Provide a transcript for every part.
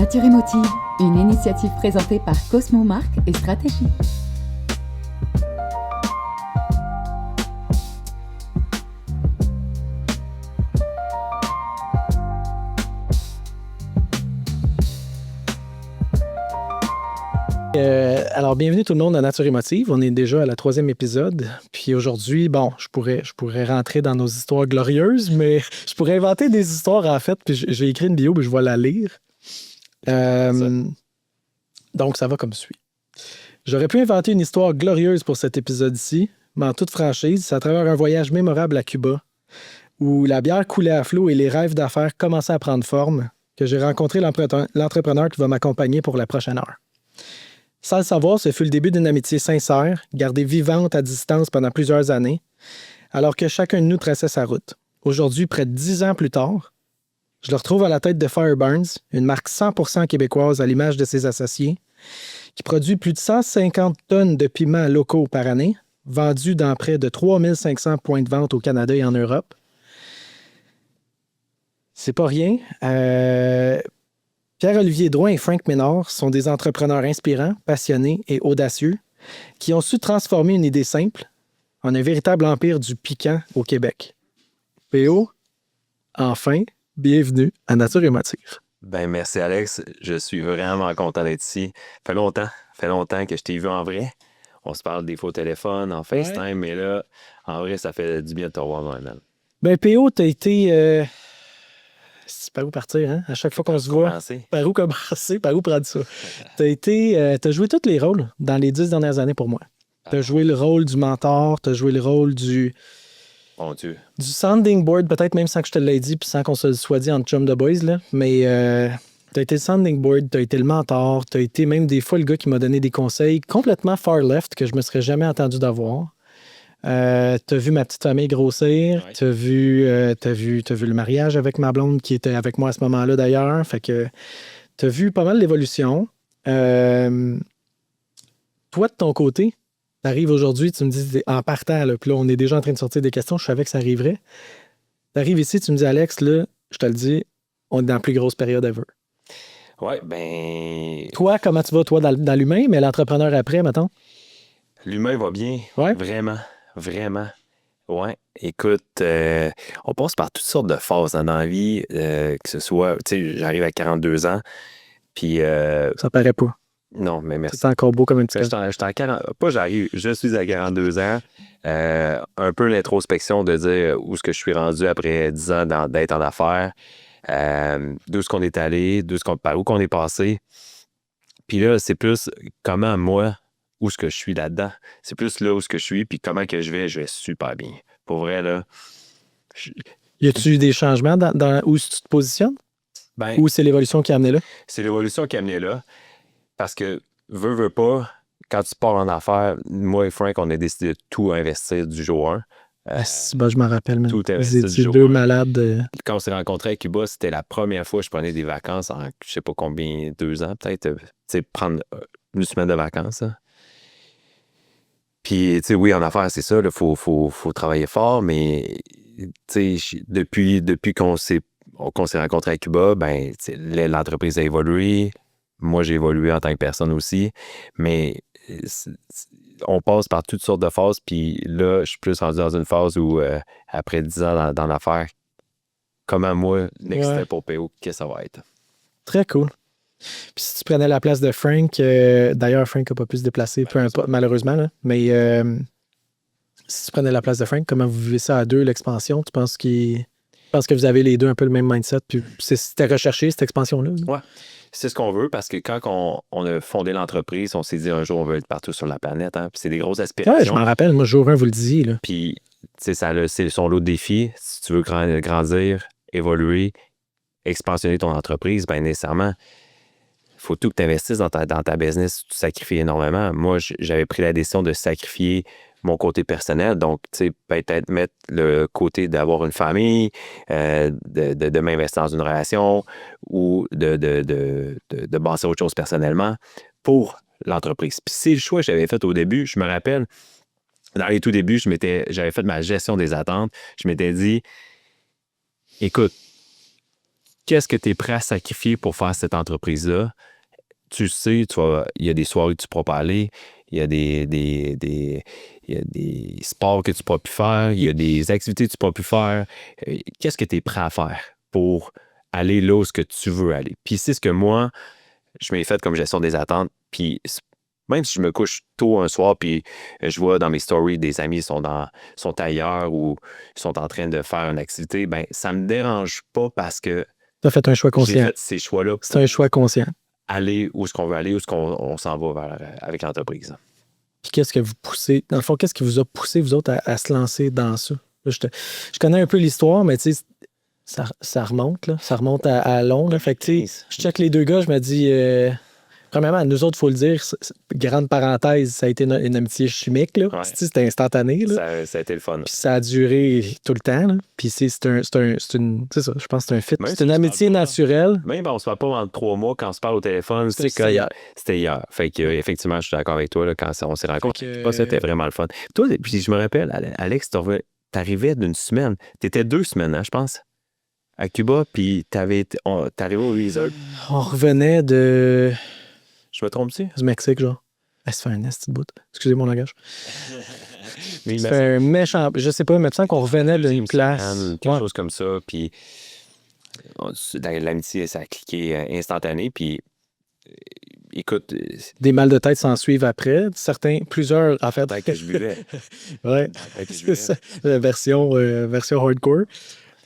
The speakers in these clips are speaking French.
Nature émotive, une initiative présentée par Cosmo Marque et Stratégie. Alors, bienvenue tout le monde à Nature émotive. On est déjà à la 3e épisode. Puis aujourd'hui, bon, je pourrais rentrer dans nos histoires glorieuses, mais je pourrais inventer des histoires en fait. Puis j'ai écrit une bio, puis je vais la lire. Donc, ça va comme suit. J'aurais pu inventer une histoire glorieuse pour cet épisode-ci, mais en toute franchise, c'est à travers un voyage mémorable à Cuba, où la bière coulait à flot et les rêves d'affaires commençaient à prendre forme, que j'ai rencontré l'entrepreneur qui va m'accompagner pour la prochaine heure. Sans le savoir, ce fut le début d'une amitié sincère, gardée vivante à distance pendant plusieurs années, alors que chacun de nous traçait sa route. Aujourd'hui, près de 10 ans plus tard, je le retrouve à la tête de Fireburns, une marque 100% québécoise à l'image de ses associés, qui produit plus de 150 tonnes de piments locaux par année, vendus dans près de 3500 points de vente au Canada et en Europe. C'est pas rien. Pierre-Olivier Drouin et Frank Ménard sont des entrepreneurs inspirants, passionnés et audacieux qui ont su transformer une idée simple en un véritable empire du piquant au Québec. PO, enfin, bienvenue à Nature émotive. Ben merci Alex, je suis vraiment content d'être ici. Fait longtemps que je t'ai vu en vrai. On se parle des fois au téléphone, en FaceTime, mais là, en vrai, ça fait du bien de te revoir maintenant. Ben PO, t'as été... C'est par où partir, hein? À chaque fois qu'on se voit. Par où commencer? Par où prendre ça? T'as joué tous les rôles dans les 10 dernières années pour moi. T'as joué le rôle du mentor, t'as joué le rôle du... Mon Dieu. Du sounding board, peut-être même sans que je te l'ai dit, puis sans qu'on se le soit dit entre chum de boys, là. Mais t'as été le sounding board, t'as été le mentor, t'as été même des fois le gars qui m'a donné des conseils complètement far left que je me serais jamais attendu d'avoir. T'as vu ma petite famille grossir, ouais. T'as vu le mariage avec ma blonde qui était avec moi à ce moment-là d'ailleurs. Fait que t'as vu pas mal l'évolution. Toi, de ton côté, t'arrives aujourd'hui, tu me dis en partant, là, puis là, on est déjà en train de sortir des questions, je savais que ça arriverait. T'arrives ici, tu me dis Alex, là, je te le dis, on est dans la plus grosse période ever. Ouais, ben. Toi, comment tu vas, toi, dans l'humain, mais l'entrepreneur après, mettons? L'humain va bien. Ouais. Vraiment. Ouais. Écoute, on passe par toutes sortes de phases dans la vie, que ce soit, tu sais, j'arrive à 42 ans, puis... Ça paraît pas. Non, mais merci. C'est encore beau comme un petit je suis à 42 ans. Un peu l'introspection de dire où est-ce que je suis rendu après 10 ans d'être en affaires, d'où est-ce qu'on est allé, par où qu'on est passé. Puis là, c'est plus comment moi... où est-ce que je suis là-dedans. C'est plus là où est-ce que je suis, puis comment que je vais super bien. Pour vrai, là... Y a-tu eu des changements dans où tu te positionnes? Ben, ou c'est l'évolution qui a amené là? C'est l'évolution qui a amené là. Parce que, veux pas, quand tu pars en affaires, moi et Frank, on a décidé de tout investir du jour 1. Je m'en rappelle, même. Tout investir du jour 1. Deux malades. Quand on s'est rencontrés à Cuba, c'était la première fois que je prenais des vacances en je sais pas combien, 2 ans peut-être. Tu sais, prendre une semaine de vacances, hein. Puis, tu sais, oui, en affaires, c'est ça, il faut travailler fort, mais, tu sais, depuis qu'on s'est rencontrés à Cuba, ben, l'entreprise a évolué. Moi, j'ai évolué en tant que personne aussi. Mais on passe par toutes sortes de phases, puis là, je suis plus rendu dans une phase où, après 10 ans dans l'affaire, comment moi, next step au PO, qu'est-ce que ça va être? Très cool. Puis si tu prenais la place de Frank, d'ailleurs, Frank n'a pas pu se déplacer, peu importe, malheureusement, là, mais si tu prenais la place de Frank, comment vous vivez ça à deux, l'expansion? Tu penses que vous avez les deux un peu le même mindset, puis c'était recherché, cette expansion-là? Ouais, c'est ce qu'on veut, parce que quand on a fondé l'entreprise, on s'est dit un jour, on veut être partout sur la planète, hein, puis c'est des grosses aspirations. Ouais, je m'en rappelle, moi, jour 1, vous le disiez, là. Puis, tu sais, c'est son lot de défis. Si tu veux grandir, évoluer, expansionner ton entreprise, bien nécessairement, il faut tout que tu investisses dans ta business, tu sacrifies énormément. Moi, j'avais pris la décision de sacrifier mon côté personnel, donc, tu sais, peut-être mettre le côté d'avoir une famille, de m'investir dans une relation ou de bâtir autre chose personnellement pour l'entreprise. Puis c'est le choix que j'avais fait au début. Je me rappelle, dans les tout débuts, j'avais fait ma gestion des attentes. Je m'étais dit, écoute, qu'est-ce que tu es prêt à sacrifier pour faire cette entreprise-là? Tu sais, il y a des soirées que tu ne pourras pas aller, il y a il y a des sports que tu ne pourras plus faire, il y a des activités que tu ne pourras plus faire. Qu'est-ce que tu es prêt à faire pour aller là où ce que tu veux aller? Puis c'est ce que moi, je m'ai fait comme gestion des attentes. Puis même si je me couche tôt un soir, puis je vois dans mes stories des amis sont ailleurs ou sont en train de faire une activité, ben ça me dérange pas parce que Tu as fait un choix j'ai conscient. fait ces choix-là C'est un choix conscient. aller où est-ce qu'on veut aller, où est-ce qu'on s'en va avec l'entreprise. Puis qu'est-ce que vous poussez? Dans le fond, qu'est-ce qui vous a poussé, vous autres, à se lancer dans ça? Là, je connais un peu l'histoire, mais tu sais, ça remonte, là. Ça remonte à long. Là. Fait que, tu sais, je check les deux gars, je me dis... premièrement, nous autres, il faut le dire, grande parenthèse, ça a été une amitié chimique. Là. Ouais. C'était instantané. Là. Ça a été le fun. Puis ça a duré tout le temps. Là. Puis c'est ça, je pense que c'est un fit. Même C'est une amitié naturelle. Même on se parle pas en 3 mois quand on se parle au téléphone. C'était hier. C'était hier. Fait que, effectivement, je suis d'accord avec toi là, quand on s'est rencontrés. Que... C'était vraiment le fun. Toi, puis je me rappelle, Alex, t'arrivais d'une semaine. T'étais 2 semaines, hein, je pense, à Cuba, puis t'arrivais au resort. On revenait de... Je me trompe-tu? Du Mexique, genre. Ça fait un esti de bout. Excusez mon langage. Mais Ça fait un méchant... Je sais pas, mais il me semble qu'on revenait d'une place. Quelque chose comme ça, puis dans l'amitié, ça a cliqué instantané, puis écoute... Des mal de tête s'en suivent après. Plusieurs affaires Peut-être que je buvais. Ouais, Peut-être que je c'est buvais. ça. La version hardcore.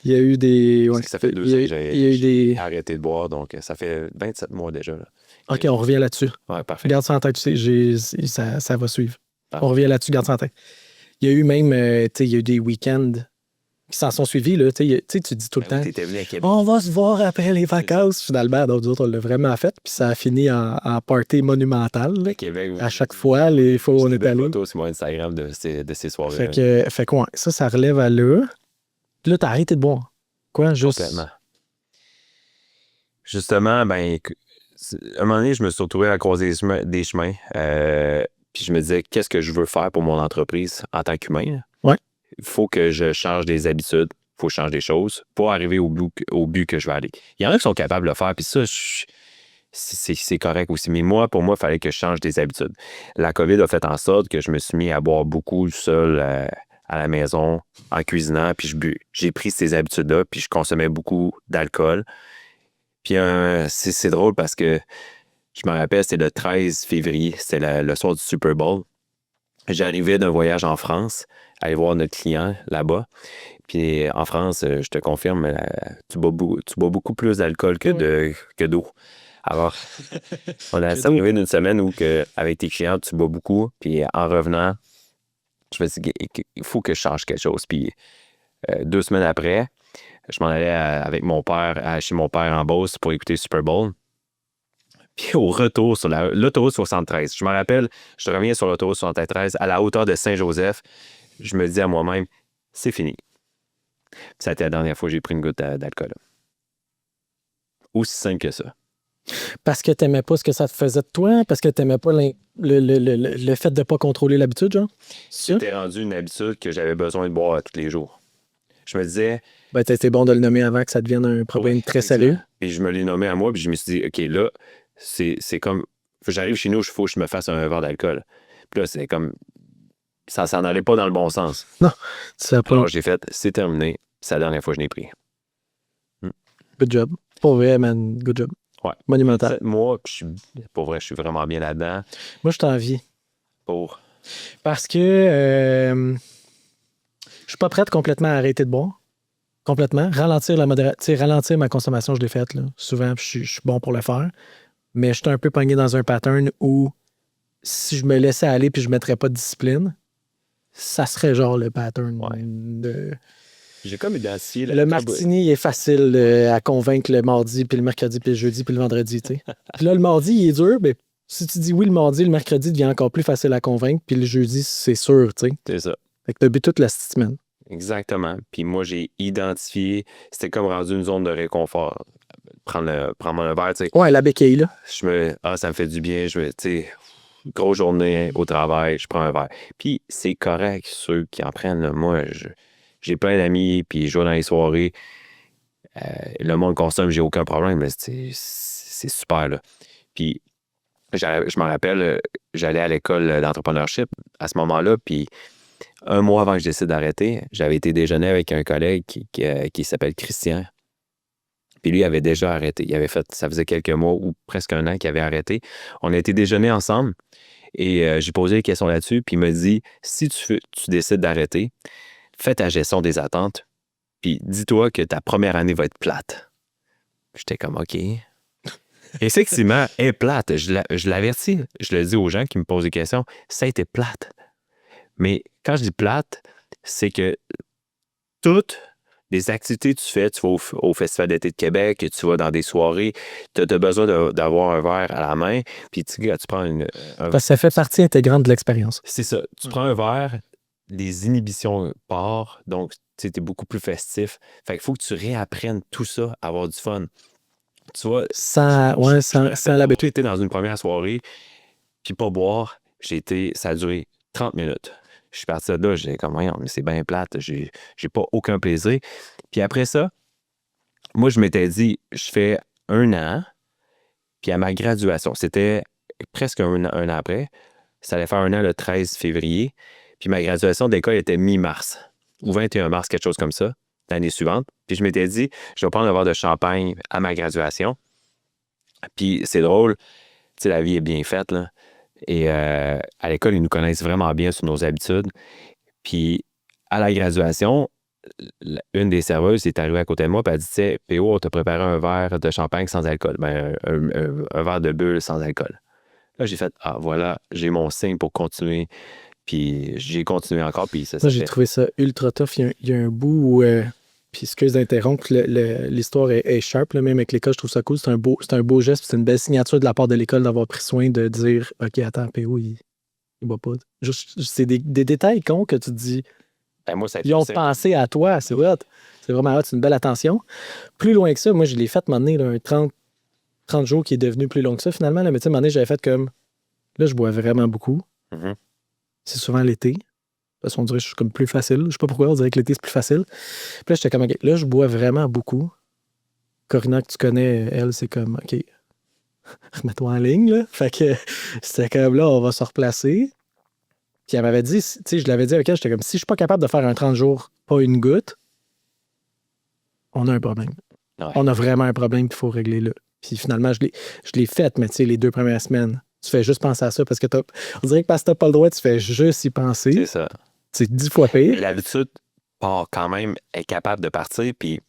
Il y a eu des... Parce que ça fait 2 ans que j'ai arrêté de boire, donc ça fait 27 mois déjà. Là. OK, on revient là-dessus. Ouais, parfait. Garde ça en tête, tu sais, ça va suivre. Parfait. On revient là-dessus, garde ça en tête. Il y a eu même, tu sais, il y a eu des week-ends qui s'en sont suivis, là. Tu sais, tu dis tout le temps, T'étais venu à Québec. on va se voir après les vacances. Finalement, d'autres autres, on l'a vraiment fait, puis ça a fini en party monumental, là. À Québec. À chaque fois, les fois où on est allé. Photos sur mon Instagram de ces soirées. Fait que ouais, ça relève à là. Puis là, t'as arrêté de boire. Quoi, juste... Complètement. Justement, ben, à un moment donné, je me suis retrouvé à croiser des chemins. Puis je me disais, qu'est-ce que je veux faire pour mon entreprise en tant qu'humain? Ouais. Il faut que je change des habitudes. Il faut que je change des choses pour arriver au but que je veux aller. Il y en a qui sont capables de le faire, puis ça, c'est correct aussi. Mais pour moi, il fallait que je change des habitudes. La COVID a fait en sorte que je me suis mis à boire beaucoup seul à la maison, en cuisinant, puis j'ai pris ces habitudes-là, puis je consommais beaucoup d'alcool. Puis c'est drôle parce que je me rappelle, c'était le 13 février, c'était le soir du Super Bowl. J'arrivais d'un voyage en France, aller voir notre client là-bas. Puis en France, je te confirme, tu bois beaucoup plus d'alcool que d'eau. Alors, on a ça arrivé d'une semaine où avec tes clients, tu bois beaucoup. Puis en revenant, je me suis dit, il faut que je change quelque chose. Puis 2 semaines après, je m'en allais avec mon père, chez mon père en Beauce pour écouter le Super Bowl. Puis au retour sur l'autoroute 73, je me rappelle, je reviens sur l'autoroute 73 à la hauteur de Saint-Joseph. Je me dis à moi-même, c'est fini. Puis ça a été la dernière fois que j'ai pris une goutte d'alcool. Aussi simple que ça. Parce que t'aimais pas ce que ça te faisait de toi? Parce que t'aimais pas le fait de pas contrôler l'habitude, genre? C'était rendu une habitude que j'avais besoin de boire tous les jours. Je me disais... Ben, c'était bon de le nommer avant que ça devienne un problème très sérieux. Et je me l'ai nommé à moi, puis je me suis dit, OK, là, c'est comme... J'arrive chez nous, il faut que je me fasse un verre d'alcool. Puis là, c'est comme... Ça s'en allait pas dans le bon sens. Non, ça pas. Alors, j'ai fait, c'est terminé. C'est la dernière fois que je l'ai pris. Good job. Pour vrai, man, good job. Ouais. Monumental. Moi, pour vrai, je suis vraiment bien là-dedans. Moi, je t'envie. Pour... Parce que je suis pas prête complètement à arrêter de boire. Complètement. Ralentir ma consommation, je l'ai faite, là. Souvent, je suis bon pour le faire. Mais je suis un peu pogné dans un pattern où si je me laissais aller puis je mettrais pas de discipline, ça serait genre le pattern de... J'ai comme identifié... Le martini est facile à convaincre le mardi, puis le mercredi, puis le jeudi, puis le vendredi, tu sais. Puis là, le mardi, il est dur, mais si tu dis oui le mardi, le mercredi devient encore plus facile à convaincre, puis le jeudi, c'est sûr, tu sais. C'est ça. Fait que t'as bu toute la semaine. Exactement. Puis moi, j'ai identifié... C'était comme rendu une zone de réconfort. Prendre un verre, tu sais. Ouais, la béquille, là. Ça me fait du bien. Tu sais, grosse journée au travail, je prends un verre. Puis c'est correct, ceux qui en prennent. Là. Moi, j'ai plein d'amis, puis je vais dans les soirées. Le monde consomme, j'ai aucun problème. Là, c'est super. Là. Puis, je me rappelle, j'allais à l'école d'entrepreneurship à ce moment-là, puis 1 mois avant que je décide d'arrêter, j'avais été déjeuner avec un collègue qui s'appelle Christian. Puis lui avait déjà arrêté. Il avait fait, ça faisait quelques mois ou presque 1 an qu'il avait arrêté. On a été déjeuner ensemble et j'ai posé des questions là-dessus. Puis il m'a dit, si tu décides d'arrêter, fais ta gestion des attentes, puis dis-toi que ta première année va être plate. J'étais comme, OK. Effectivement, elle est plate. Je l'avertis. Je le dis aux gens qui me posent des questions. Ça a été plate. Mais quand je dis plate, c'est que toutes les activités que tu fais, tu vas au Festival d'été de Québec, tu vas dans des soirées, tu as besoin d'avoir un verre à la main, puis tu prends Parce que ça fait partie intégrante de l'expérience. C'est ça. Tu prends un verre, les inhibitions partent, donc tu es beaucoup plus festif. Fait qu'il faut que tu réapprennes tout ça, à avoir du fun. Tu vois, sans l'habitude. J'ai été dans une première soirée, puis pas boire, ça a duré 30 minutes. Je suis parti de là, j'ai comme, voyons, mais c'est bien plate, j'ai pas aucun plaisir. Puis après ça, moi, je m'étais dit, je fais 1 an, puis à ma graduation, c'était presque un an après, ça allait faire 1 an le 13 février, puis ma graduation d'école était mi-mars, ou 21 mars, quelque chose comme ça, l'année suivante. Puis je m'étais dit, je vais prendre un verre de champagne à ma graduation. Puis c'est drôle, tu sais, la vie est bien faite, là. Et à l'école, ils nous connaissent vraiment bien sur nos habitudes. Puis à la graduation, une des serveuses est arrivée à côté de moi et elle dit, PO, on t'a préparé un verre de champagne sans alcool. Ben, un verre de bulle sans alcool. Là, j'ai fait, voilà, j'ai mon signe pour continuer. Puis j'ai continué encore. Puis ça, moi, j'ai trouvé ça ultra tough. Il y a un bout où... puis excuse d'interrompre, l'histoire est sharp, là, même avec l'école, je trouve ça cool. C'est un beau geste, c'est une belle signature de la part de l'école d'avoir pris soin de dire « OK, attends, PO, il boit pas. » C'est des détails cons que tu te dis. Ben, moi, ils ont pensé à toi, c'est hot. C'est vraiment hot, c'est une belle attention. Plus loin que ça, moi, je l'ai fait m'emmener un 30 jours qui est devenu plus long que ça, finalement. Là, mais tu sais, m'emmener, j'avais fait comme... Là, je bois vraiment beaucoup. Mm-hmm. C'est souvent l'été. Parce qu'on dirait que je suis comme plus facile. Je sais pas pourquoi, on dirait que l'été, c'est plus facile. Puis là, j'étais comme, OK, là, je bois vraiment beaucoup. Corina, que tu connais, elle, c'est comme, OK, remets-toi en ligne, là. Fait que c'était comme, là, on va se replacer. Puis elle m'avait dit, tu sais, je l'avais dit avec elle, j'étais comme, si je suis pas capable de faire un 30 jours, pas une goutte, on a un problème. Ouais. On a vraiment un problème, puis il faut régler là. Puis finalement, je l'ai fait, mais tu sais, les 2 premières semaines, tu fais juste penser à ça parce que on dirait que parce que t'as pas le droit, tu fais juste y penser. C'est ça. C'est 10 fois pire. L'habitude part quand même, est capable de partir. Puis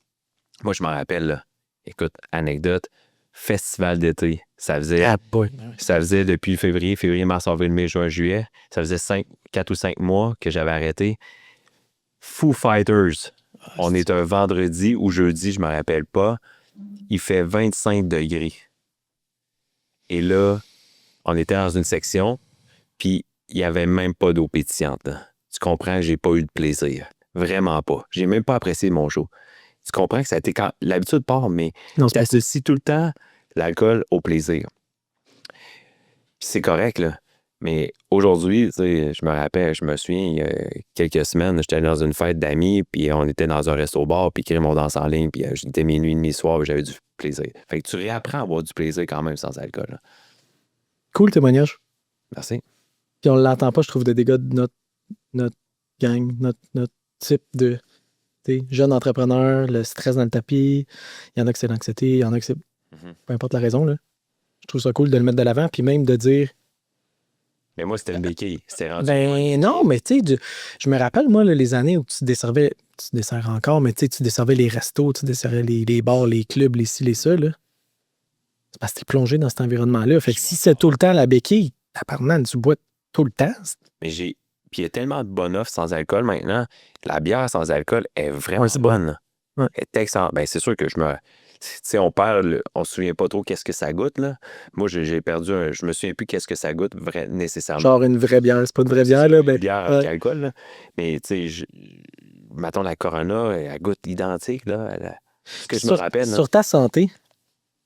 moi, je m'en rappelle, là, écoute, anecdote, festival d'été. Ça faisait depuis février, mars, avril, mai, juin, juillet. Ça faisait 4 ou 5 mois que j'avais arrêté. Foo Fighters. On est un vendredi ou jeudi, je me rappelle pas. Il fait 25 degrés. Et là, on était dans une section, puis il n'y avait même pas d'eau pétillante. Tu comprends, j'ai pas eu de plaisir. Vraiment pas. J'ai même pas apprécié mon show. Tu comprends que ça a été quand l'habitude part, mais tu associes tout le temps l'alcool au plaisir. Puis c'est correct, là. Mais aujourd'hui, tu sais, je me souviens, il y a quelques semaines, j'étais allé dans une fête d'amis, puis on était dans un resto-bar, puis on danse en ligne, puis j'étais minuit, demi, soir, j'avais du plaisir. Fait que tu réapprends à avoir du plaisir quand même sans alcool. Là. Cool témoignage. Merci. Puis on l'entend pas, je trouve, des gars de notre gang, notre type de jeune entrepreneur, le stress dans le tapis. Il y en a que c'est l'anxiété, il y en a que c'est... Peu importe la raison, là. Je trouve ça cool de le mettre de l'avant, puis même de dire... Mais moi, c'était une béquille. C'était rendu... Ben non, mais tu sais, je me rappelle, moi, là, les années où tu desservais... Tu desserres encore, mais tu sais, tu desservais les restos, tu desservais les bars, les clubs, les ci, les ça, là. C'est parce que t'es plongé dans cet environnement-là. Fait que si c'est tout le temps la béquille, apparemment, tu bois tout le temps. Mais puis il y a tellement de bonnes offres sans alcool maintenant. La bière sans alcool est vraiment bonne. Ouais. Elle est excellente. Ben, c'est sûr que tu sais, on se souvient pas trop qu'est-ce que ça goûte, là. Moi, j'ai perdu je me souviens plus qu'est-ce que ça goûte nécessairement. Genre une vraie bière. C'est pas une vraie bière, là. Une bière avec alcool, là. Mais, tu sais, mettons, la Corona, elle goûte identique, là. Ce que je me rappelle. Sur ta santé.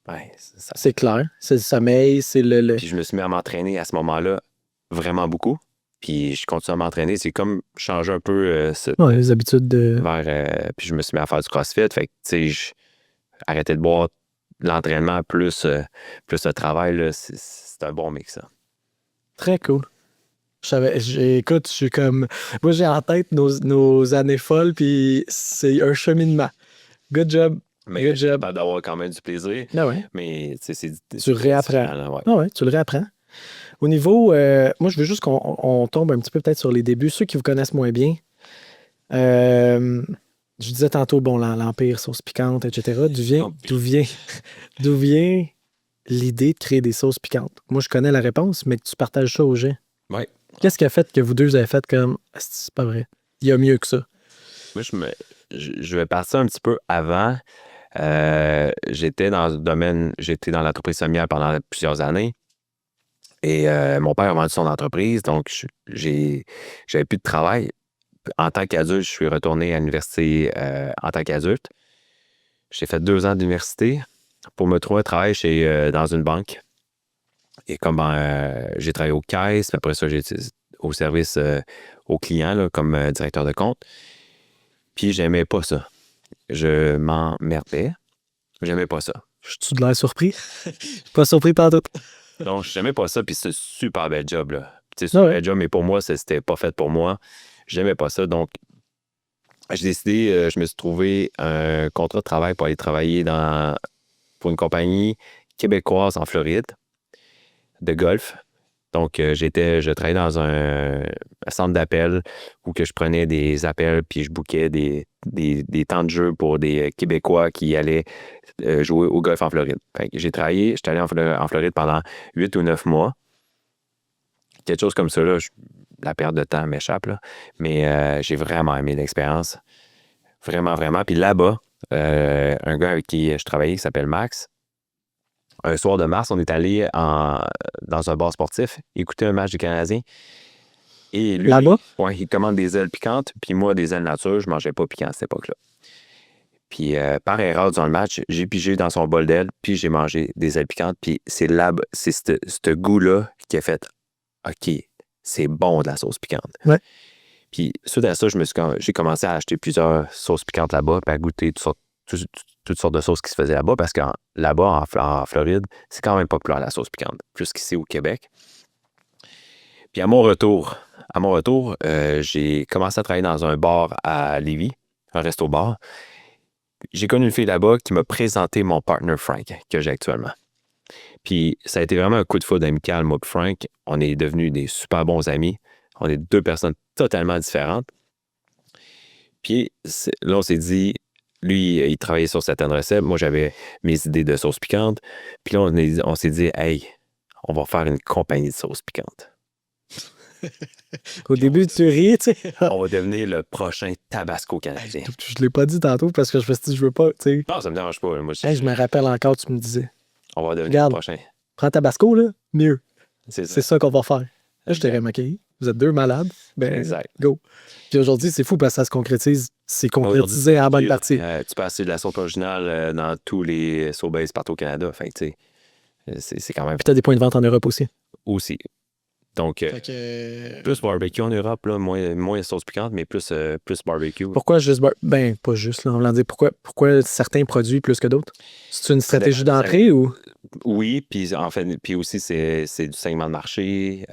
Ouais, c'est clair. C'est le sommeil, c'est le... Puis je me suis mis à m'entraîner à ce moment-là vraiment beaucoup. Puis je continue à m'entraîner. C'est comme changer un peu les habitudes de... puis je me suis mis à faire du CrossFit. Fait que, tu sais, arrêter de boire l'entraînement plus le travail, là, c'est un bon mix, ça. Très cool. Écoute, je suis comme... Moi, j'ai en tête nos années folles, puis c'est un cheminement. Good job. Mais Good job. pas d'avoir quand même du plaisir. Ah ouais. Mais c'est Tu réapprends. différent, là, ouais. Ah ouais, tu le réapprends. Au niveau... moi, je veux juste qu'on tombe un petit peu peut-être sur les débuts. Ceux qui vous connaissent moins bien, je disais tantôt, bon, l'Empire, sauce piquante, etc. D'où vient l'idée de créer des sauces piquantes? Moi, je connais la réponse, mais que tu partages ça aux gens. Ouais. Qu'est-ce qui a fait que vous deux avez fait comme c'est pas vrai? Il y a mieux que ça. Moi, je vais partir un petit peu avant. J'étais dans le domaine, j'étais dans l'entreprise familiale pendant plusieurs années. Et mon père a vendu son entreprise, donc j'avais plus de travail. En tant qu'adulte, je suis retourné à l'université en tant qu'adulte. J'ai fait 2 ans d'université pour me trouver un travail dans une banque. Et comme j'ai travaillé aux caisses, puis après ça, j'ai été au service aux clients là, comme directeur de compte. Puis j'aimais pas ça. Je m'emmerdais. J'aimais pas ça. Je suis de l'air surpris. Je suis pas surpris par tout. Donc, j'aimais pas ça, puis c'est un super bel job, là. C'est Ah super ouais. bel job, mais pour moi, c'était pas fait pour moi. J'aimais pas ça, donc j'ai décidé, je me suis trouvé un contrat de travail pour aller travailler pour une compagnie québécoise en Floride de golf. Donc, je travaillais dans un centre d'appel où que je prenais des appels puis je bookais des temps de jeu pour des Québécois qui allaient jouer au golf en Floride. Fait que j'étais allé en Floride pendant 8 ou 9 mois. Quelque chose comme ça, là, la perte de temps m'échappe, là. Mais j'ai vraiment aimé l'expérience. Vraiment, vraiment. Puis là-bas, un gars avec qui je travaillais qui s'appelle Max, un soir de mars, on est allé dans un bar sportif écouter un match du Canadien. Et lui, Là-bas? ouais, il commande des ailes piquantes, puis moi, des ailes nature, je mangeais pas piquant à cette époque-là. Puis par erreur, dans le match, j'ai pigé dans son bol d'ailes, puis j'ai mangé des ailes piquantes, puis c'est ce goût-là qui a fait « OK, c'est bon de la sauce piquante. » Ouais. Puis suite à ça, j'ai commencé à acheter plusieurs sauces piquantes là-bas, puis à goûter toutes sortes de sauces qui se faisaient là-bas, parce que là-bas, en Floride, c'est quand même populaire la sauce piquante, plus qu'ici au Québec. Puis à mon retour, j'ai commencé à travailler dans un bar à Lévis, un resto-bar. J'ai connu une fille là-bas qui m'a présenté mon partner Frank, que j'ai actuellement. Puis ça a été vraiment un coup de foudre amical, moi et Frank. On est devenus des super bons amis. On est 2 personnes totalement différentes. Puis là, on s'est dit, lui, il travaillait sur certaines recettes. Moi, j'avais mes idées de sauce piquante. Puis là, on s'est dit, hey, on va faire une compagnie de sauce piquante. Au début, tu ris, tu sais. On va devenir le prochain Tabasco canadien. Je l'ai pas dit tantôt parce que je me suis dit, je veux pas, tu sais. Non, ça me dérange pas. Moi, Hey, je me rappelle encore, tu me disais, on va devenir Regarde. le prochain. prends Tabasco, là, mieux. C'est ça. C'est ça qu'on va faire. Là, je t'aurais maquillé. Vous êtes 2 malades. Ben, Exact. go. Puis aujourd'hui, c'est fou parce que ça se concrétise. C'est concrétisé en bonne partie. Tu peux acheter de la sauce originale dans tous les Sobeys partout au Canada. Fait que, tu sais, c'est quand même Puis t'as des points de vente en Europe aussi. aussi. Donc, plus barbecue en Europe, là, moins sauce piquante, mais plus barbecue. Pourquoi juste... Ben, pas juste, là. On va dire pourquoi certains produits plus que d'autres? C'est une stratégie d'entrée ou... Oui, puis en fait, puis aussi, c'est du segment de marché.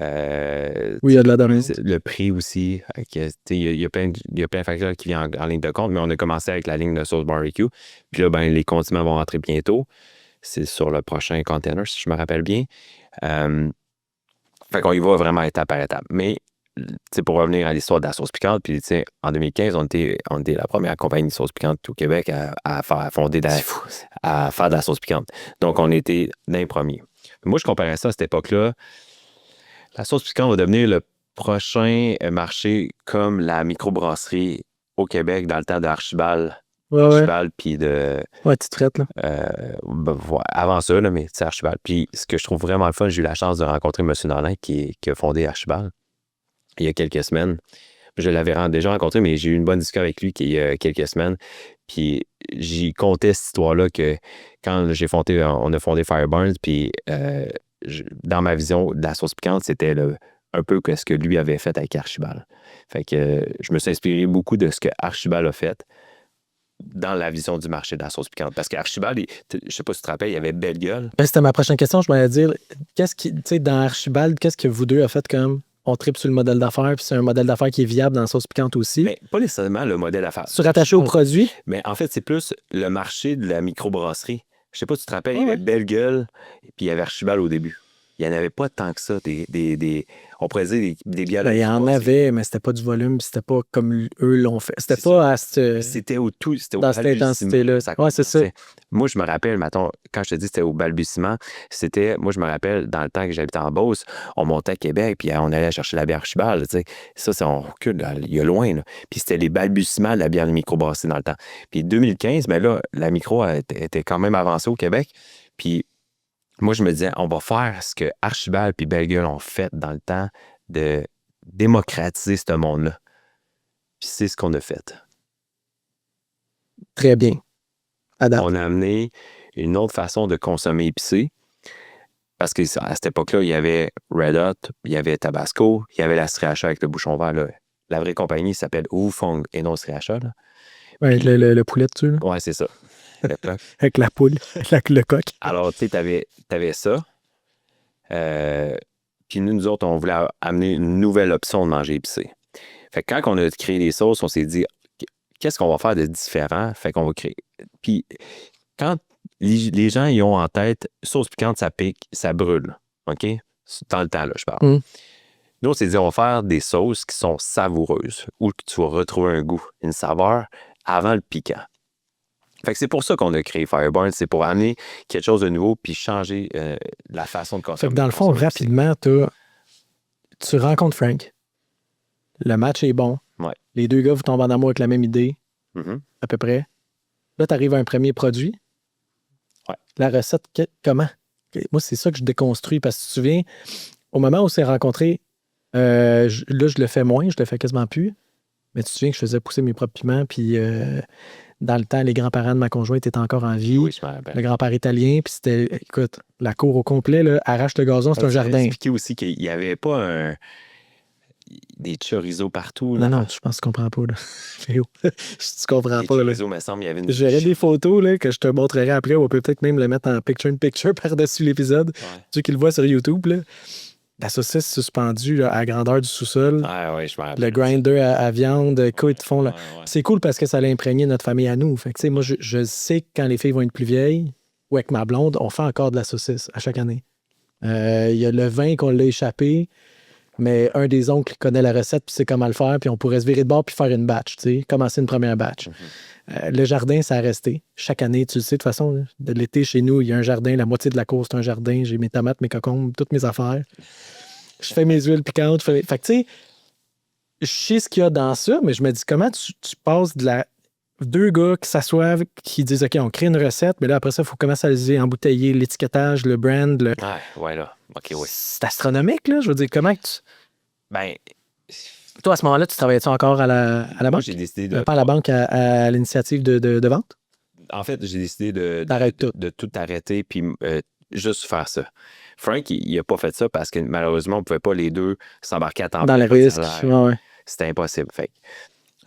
Oui, il y a de la demande. Le prix aussi. Il y a plein de facteurs qui viennent en ligne de compte, mais on a commencé avec la ligne de sauce barbecue. Puis là, ben, les condiments vont rentrer bientôt. C'est sur le prochain container, si je me rappelle bien. Fait qu'on y va vraiment étape par étape. Mais, pour revenir à l'histoire de la sauce piquante, puis en 2015, on était la première compagnie de sauce piquante au Québec à faire de la sauce piquante. Donc, on était d'un premier. Moi, je comparais ça à cette époque-là. La sauce piquante va devenir le prochain marché comme la microbrasserie au Québec dans le temps d'Archibald. Ouais. Archibald, puis de... Ouais, tu traites, là. avant ça, là, mais c'est Archibald. Puis ce que je trouve vraiment le fun, j'ai eu la chance de rencontrer M. Nolin qui a fondé Archibald il y a quelques semaines. Je l'avais déjà rencontré, mais j'ai eu une bonne discussion avec lui il y a quelques semaines. Puis j'y contais cette histoire-là que quand on a fondé Fireburns, puis dans ma vision de la sauce piquante, c'était un peu ce que lui avait fait avec Archibald. Fait que je me suis inspiré beaucoup de ce que Archibald a fait dans la vision du marché de la sauce piquante. Parce qu'Archibald, je sais pas si tu te rappelles, il y avait Belle Gueule. Ben, c'était ma prochaine question. Je m'allais dire, tu sais, dans Archibald, qu'est-ce que vous deux avez fait comme on tripe sur le modèle d'affaires, puis c'est un modèle d'affaires qui est viable dans la sauce piquante aussi? Mais pas nécessairement le modèle d'affaires. Tu rattaché au produit? Mais en fait, c'est plus le marché de la microbrasserie. Je sais pas si tu te rappelles, il y Ouais. avait Belle Gueule, puis il y avait Archibald au début. Il n'y en avait pas tant que ça, on pourrait dire des bières. Ben, il y en avait, mais c'était pas du volume, puis c'était pas comme eux l'ont fait. C'était pas à cette... C'était au dans cette intensité-là. Ouais, c'est ça. Moi, je me rappelle, mettons, quand je te dis que c'était au balbutiement, moi, je me rappelle, dans le temps que j'habitais en Beauce, on montait à Québec, puis on allait chercher la bière Archibald, tu sais. Ça, c'est on recule, il y a loin, là. Puis c'était les balbutiements de la bière microbrassée dans le temps. Puis 2015, ben là, la micro était quand même avancée au Québec. Puis moi, je me disais, on va faire ce que Archibald puis Belle Gueule ont fait dans le temps de démocratiser ce monde-là. Puis c'est ce qu'on a fait. Très bien. On a amené une autre façon de consommer épicé. Parce qu'à cette époque-là, il y avait Red Hot, il y avait Tabasco, il y avait la Sriracha avec le bouchon vert. Là. La vraie compagnie s'appelle Wufong et non Sriracha. Là. Ouais, avec le poulet dessus. Là. Ouais, c'est ça. Avec la poule, avec le coq. Alors, tu sais, t'avais ça. Puis nous autres, on voulait amener une nouvelle option de manger épicé. Fait que quand on a créé les sauces, on s'est dit, qu'est-ce qu'on va faire de différent? Fait qu'on va créer. Puis quand les gens y ont en tête, sauce piquante, ça pique, ça brûle. OK? Dans le temps, là, je parle. Nous, on s'est dit, on va faire des sauces qui sont savoureuses, où tu vas retrouver un goût, une saveur avant le piquant. Fait que c'est pour ça qu'on a créé Fireburn, c'est pour amener quelque chose de nouveau puis changer la façon de consommer. Fait que dans le fond, rapidement, tu rencontres Frank. Le match est bon. Ouais. Les deux gars, vous tombez en amour avec la même idée, Mm-hmm. à peu près. Là, tu arrives à un premier produit. Ouais. La recette, comment? Moi, c'est ça que je déconstruis parce que tu te souviens, au moment où on s'est rencontrés, là, je le fais moins, je le fais quasiment plus. Mais tu te souviens que je faisais pousser mes propres piments, puis dans le temps, les grands-parents de ma conjointe étaient encore en vie. Oui, je me rappelle. Le grand-père italien, puis c'était, écoute, la cour au complet, là, arrache le gazon, c'est un jardin. Expliquer aussi qu'il n'y avait pas des chorizo partout. Là. Non, je pense que tu comprends pas. Là. Tu comprends Les pas. Là. chorizo, me semble, il y avait une... J'aurais des photos là, que je te montrerai après. On peut peut-être même le mettre en picture-in-picture par-dessus l'épisode. Ouais. Ceux qui le voient sur YouTube. Là. La saucisse suspendue là, à la grandeur du sous-sol. Ah ouais, je me rappelle. Le grinder à viande. Quoi, ils te font là. Ouais. C'est cool parce que ça a imprégné notre famille à nous. Fait que, moi, je sais que quand les filles vont être plus vieilles, ou avec ma blonde, on fait encore de la saucisse à chaque année. Il y a le vin qu'on l'a échappé, mais un des oncles connaît la recette, puis sait comment le faire, puis on pourrait se virer de bord puis faire une batch, tu sais, commencer une première batch. Le jardin, ça a resté. Chaque année, tu le sais, de toute façon, là, de l'été, chez nous, il y a un jardin, la moitié de la cour, c'est un jardin, j'ai mes tomates, mes concombres, toutes mes affaires. Je fais mes huiles piquantes. Fait que, tu sais, je sais ce qu'il y a dans ça, mais je me dis, comment tu passes de deux gars qui s'assoivent, qui disent, OK, on crée une recette, mais là, après ça, il faut commercialiser, embouteiller, l'étiquetage, le brand. Ouais, là. OK, oui. C'est astronomique, là. Je veux dire, comment que tu... Ben, Toi, à ce moment-là, tu travaillais-tu encore à la moi, banque? j'ai décidé de... Pas à la banque, à l'initiative de vente? En fait, j'ai décidé de tout arrêter puis juste faire ça. Frank, il n'a pas fait ça parce que malheureusement, on ne pouvait pas les deux s'embarquer à temps dans plein. les risques. Ouais. C'était impossible. Fait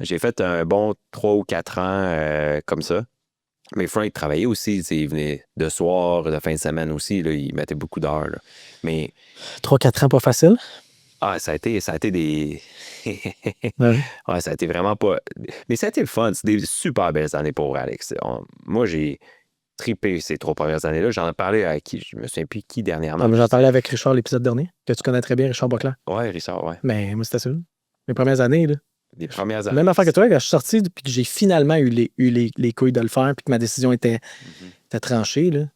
j'ai fait un bon 3 ou 4 ans comme ça. Mais Frank travaillait aussi. Il venait de soir, de fin de semaine aussi. Là, il mettait beaucoup d'heures. Là. Mais 3-4 ans, pas facile? ça a été des... Ouais. Ouais, ça a été vraiment pas... Mais ça a été le fun. C'est des super belles années pour Alex. Moi, j'ai trippé ces 3 premières années-là. J'en ai parlé à qui? Je me souviens plus qui dernièrement. J'en parlais avec Richard l'épisode dernier, que tu connais très bien, Richard Boclan. Ouais, Richard, ouais. Mais moi, c'était ça. Mes premières années, là. Les premières années. Même affaire que toi, quand je suis sorti, puis que j'ai finalement eu les couilles de le faire, puis que ma décision était tranchée, là.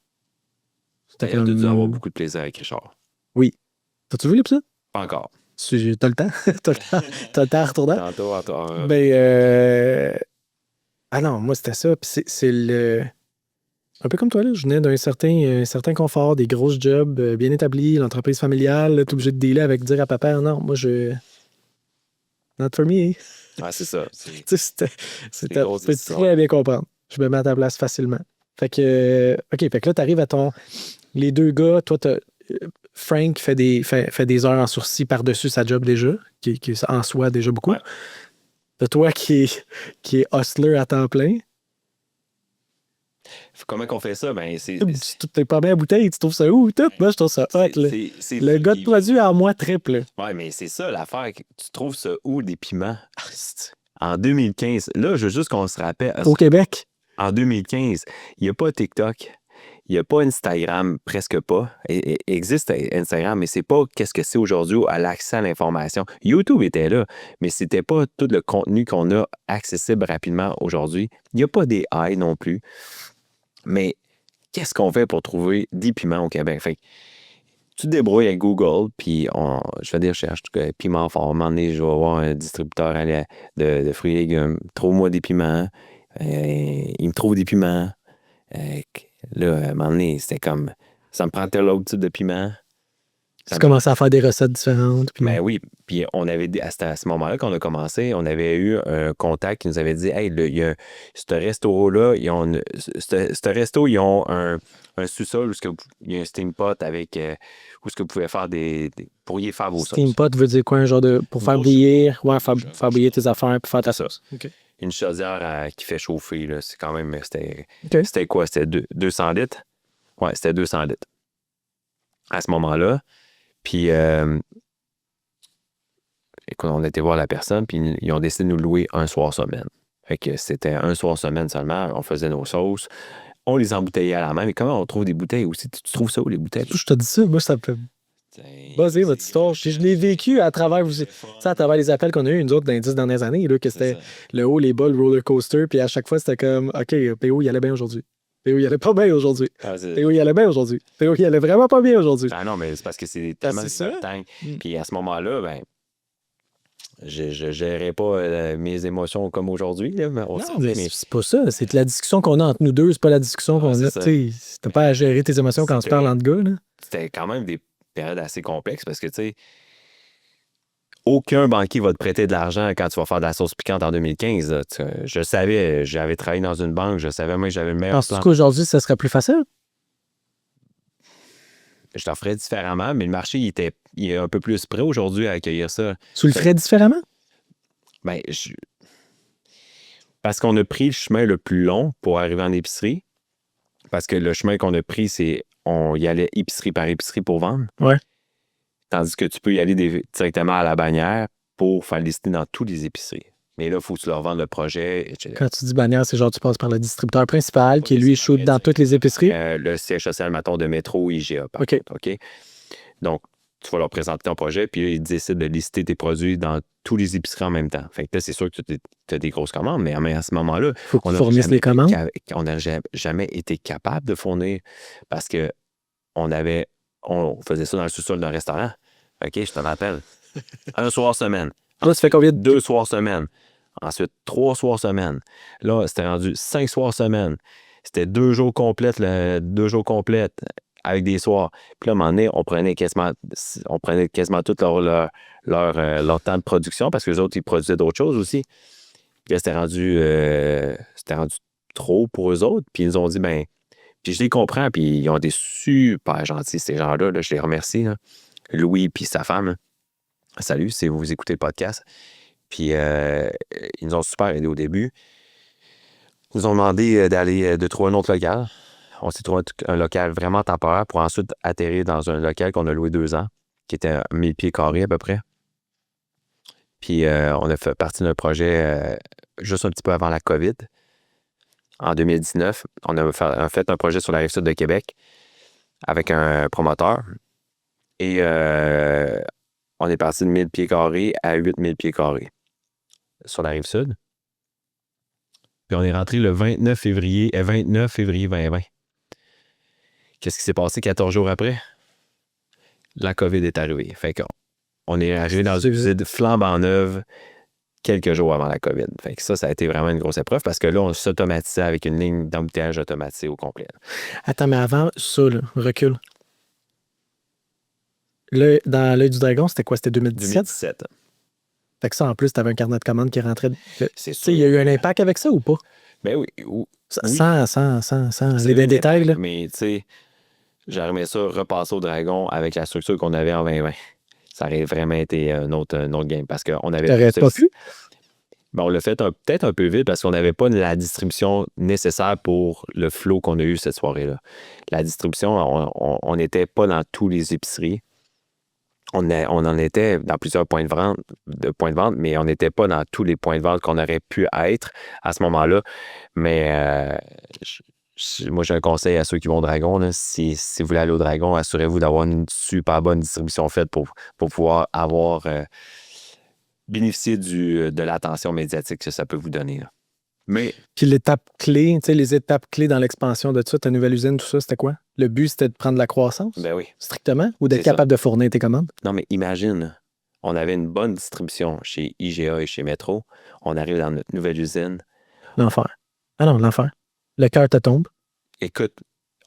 C'était comme... Tu as dû avoir beaucoup de plaisir avec Richard. Oui. T'as-tu vu l'épisode? Pas encore. T'as le temps? T'as le temps à retourner? Tantôt. Ben, ah non, moi, c'était ça. Puis c'est le... Un peu comme toi, là. Je venais d'un certain confort, des grosses jobs bien établis, l'entreprise familiale, t'es obligé de dealer avec dire à papa, non, moi, not for me. Ah, c'est ça. C'était très bien comprendre. Je me mets à ta place facilement. Fait que, OK, fait que là, t'arrives à les deux gars, toi, Frank fait des heures en sourcil par-dessus sa job déjà, qui est en soi déjà beaucoup. Ouais. T'as toi qui est hustler à temps plein. Comment qu'on fait ça? Ben, c'est Tes premières bouteilles, tu trouves ça où? Tout? Moi, je trouve ça hot. Là. Le gars de produit en moi triple. Ouais, mais c'est ça l'affaire. Tu trouves ça où, des piments? En 2015, là, je veux juste qu'on se rappelle. Au Québec. En 2015, il n'y a pas TikTok. Il n'y a pas Instagram, presque pas. Il existe Instagram, mais c'est pas qu'est-ce que c'est aujourd'hui à l'accès à l'information. YouTube était là, mais c'était pas tout le contenu qu'on a accessible rapidement aujourd'hui. Il n'y a pas des haies non plus. Mais qu'est-ce qu'on fait pour trouver 10 piments au Québec? Fait que tu te débrouilles avec Google, puis je fais des recherches. Piments forts. À un moment donné, je vais voir un distributeur de fruits et légumes. Trouve-moi des piments. Il me trouve des piments. Là, à un moment donné, c'était comme... Ça me prend tel autre type de piment. Tu commençais à faire des recettes différentes. Puis... Ben oui. Puis on avait... C'était à ce moment-là qu'on a commencé. On avait eu un contact qui nous avait dit « Hey, il y a ce resto-là, ils ont ils ont un sous-sol où il y a un steam pot avec... où est-ce que vous pouvez faire pourriez faire vos sauces. Steam pot veut dire quoi? Un genre de... Pour faire bouillir... Ouais, faire bouillir tes affaires puis faire ta sauce. OK. Une chaudière qui fait chauffer, là, c'est quand même... C'était quoi? C'était 200 litres? Ouais, c'était 200 litres. À ce moment-là. Puis, écoute, on a été voir la personne, puis ils ont décidé de nous louer un soir semaine. Fait que c'était un soir semaine seulement. On faisait nos sauces. On les embouteillait à la main. Mais comment on trouve des bouteilles aussi? Tu trouves ça où, les bouteilles? Je te dis ça, moi, ça me fait... Basé votre histoire. Je l'ai vécu à travers les appels qu'on a eu, nous autres, dans les 10 dernières années, là, que c'était le haut, les bas, le roller coaster, puis à chaque fois, c'était comme, OK, PO, il allait bien aujourd'hui. PO, il allait pas bien aujourd'hui. PO, il allait bien aujourd'hui. PO, il allait vraiment pas bien aujourd'hui. Ah non, mais c'est parce que c'est tellement important. Puis à ce moment-là, ben, je gérais pas mes émotions comme aujourd'hui. Là, mais c'est pas ça. C'est la discussion qu'on a entre nous deux, c'est pas la discussion qu'on a. T'as pas à gérer tes émotions quand tu parles entre gars. Là. C'était quand même des période assez complexe parce que, tu sais, aucun banquier va te prêter de l'argent quand tu vas faire de la sauce piquante en 2015. Là. Je savais, j'avais travaillé dans une banque, je savais, moi, j'avais le meilleur plan. Penses-tu qu'aujourd'hui, ça serait plus facile? Je t'en ferais différemment, mais le marché, il est un peu plus prêt aujourd'hui à accueillir ça. Tu le ferais différemment? Ben, parce qu'on a pris le chemin le plus long pour arriver en épicerie. Parce que le chemin qu'on a pris, c'est on y allait épicerie par épicerie pour vendre. Ouais. Tandis que tu peux y aller directement à la bannière pour faire lister dans toutes les épiceries. Mais là, il faut que tu leur vendes le projet, etc. Quand tu dis bannière, c'est genre tu passes par le distributeur principal qui, lui, shoot dans toutes les épiceries? Le siège social, mettons, de métro, IGA. OK. Donc, tu vas leur présenter ton projet, puis là, ils décident de lister tes produits dans tous les épiceries en même temps. Fait que là, c'est sûr que tu as des grosses commandes, mais à ce moment-là, faut qu'on fournisse les commandes. On n'a jamais été capable de fournir parce que on faisait ça dans le sous-sol d'un restaurant. OK, je te rappelle. Un soir semaine. Là, ça fait combien de... 2 soirs semaine. Ensuite, 3 soirs semaine. Là, c'était rendu 5 soirs semaine. C'était 2 jours complètes, 2 jours complètes avec des soirs. Puis là, à un moment donné, on prenait quasiment tout leur temps de production parce que les autres, ils produisaient d'autres choses aussi. Puis là, c'était rendu trop pour eux autres. Puis ils nous ont dit, ben, puis je les comprends, puis ils ont été super gentils, ces gens-là. Là, je les remercie. Là. Louis puis sa femme. Là. Salut, si vous écoutez le podcast. Puis ils nous ont super aidés au début. Ils nous ont demandé de trouver un autre local. On s'est trouvé un local vraiment temporaire pour ensuite atterrir dans un local qu'on a loué 2 ans, qui était 1000 pieds carrés à peu près. Puis on a fait partie d'un projet juste un petit peu avant la COVID. En 2019, on a fait un projet sur la Rive-Sud de Québec avec un promoteur. Et on est parti de 1000 pieds carrés à 8000 pieds carrés sur la Rive-Sud. Puis on est rentré le 29 février 2020. Qu'est-ce qui s'est passé 14 jours après? La COVID est arrivée. Fait qu'on est arrivé dans une usine flambant neuve quelques jours avant la COVID. Fait que ça a été vraiment une grosse épreuve parce que là, on s'automatisait avec une ligne d'embouteillage automatisée au complet. Attends, mais avant ça, là, recule. Là, dans l'œil du dragon, c'était quoi? C'était 2017? 2017. Fait que ça, en plus, tu avais un carnet de commandes qui rentrait. C'est sûr. Il y a eu un impact avec ça ou pas? Ben oui. Sans les détails. Là. Mais tu sais, j'aimerais ça repasser au dragon avec la structure qu'on avait en 2020. Ça aurait vraiment été un autre game parce qu'on avait... T'aurais pas pu? Ben, on l'a fait peut-être un peu vite parce qu'on n'avait pas la distribution nécessaire pour le flow qu'on a eu cette soirée-là. La distribution, on n'était pas dans tous les épiceries. On en était dans plusieurs points de vente, mais on n'était pas dans tous les points de vente qu'on aurait pu être à ce moment-là. Mais moi, j'ai un conseil à ceux qui vont au Dragon. Là, si vous voulez aller au Dragon, assurez-vous d'avoir une super bonne distribution faite pour pouvoir avoir bénéficier de l'attention médiatique que ça peut vous donner. Là. Mais Puis l'étape clé, tu sais, les étapes clés dans l'expansion de ça, ta nouvelle usine, tout ça, c'était quoi? Le but, c'était de prendre la croissance? ben oui. Strictement? Ou d'être C'est ça. capable de fournir tes commandes? Non, mais imagine, on avait une bonne distribution chez IGA et chez Metro. On arrive dans notre nouvelle usine. L'enfer. Ah non, l'enfer. Le cœur te tombe. Écoute,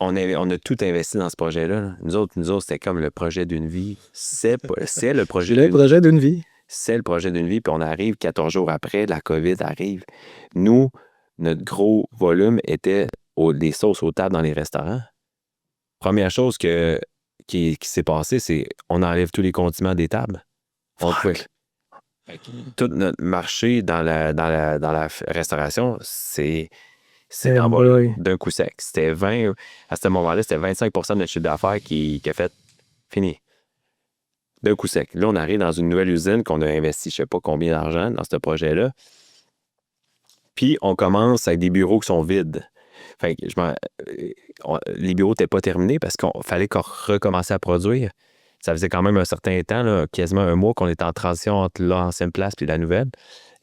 on a tout investi dans ce projet-là. Là. Nous autres, c'était comme le projet d'une vie. C'est le projet Le projet d'une vie. C'est le projet d'une vie. Puis on arrive 14 jours après, la COVID arrive. Nous, notre gros volume était des sauces aux tables dans les restaurants. Première chose qui s'est passée, c'est on enlève tous les condiments des tables. Tout notre marché dans la restauration, c'est envolé d'un coup sec. C'était 20, à ce moment-là, c'était 25 de notre chiffre d'affaires qui a fait fini. D'un coup sec. Là, on arrive dans une nouvelle usine qu'on a investi je ne sais pas combien d'argent dans ce projet-là. Puis, on commence avec des bureaux qui sont vides. Fait que les bureaux n'étaient pas terminés parce qu'il fallait qu'on recommence à produire. Ça faisait quand même un certain temps, là, quasiment un mois, qu'on était en transition entre l'ancienne place et la nouvelle.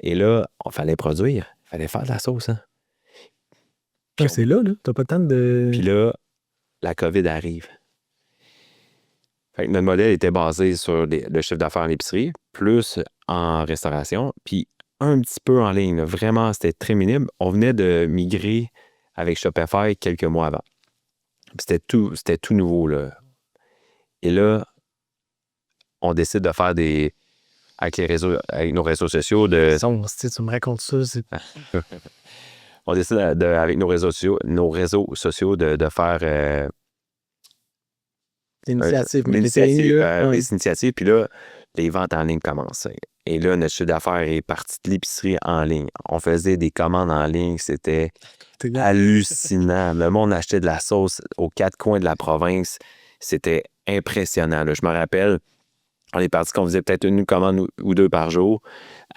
Et là, il fallait produire. Il fallait faire de la sauce. Hein. Puis c'est là. T'as pas le temps de... Puis là, la COVID arrive. Fait que notre modèle était basé sur le chiffre d'affaires en épicerie, plus en restauration, puis un petit peu en ligne. Là. Vraiment, c'était très minime. On venait de migrer avec Shopify quelques mois avant. C'était tout nouveau. Là. Et là, on décide de faire avec nos réseaux sociaux de... Tu me racontes ça, On décide avec nos réseaux sociaux de faire... des initiatives. Puis là, les ventes en ligne commençaient. Et là, notre chiffre d'affaires est parti de l'épicerie en ligne. On faisait des commandes en ligne. C'était hallucinant. Le monde achetait de la sauce aux quatre coins de la province. C'était impressionnant. Là. Je me rappelle, on est parti qu'on faisait peut-être une commande ou deux par jour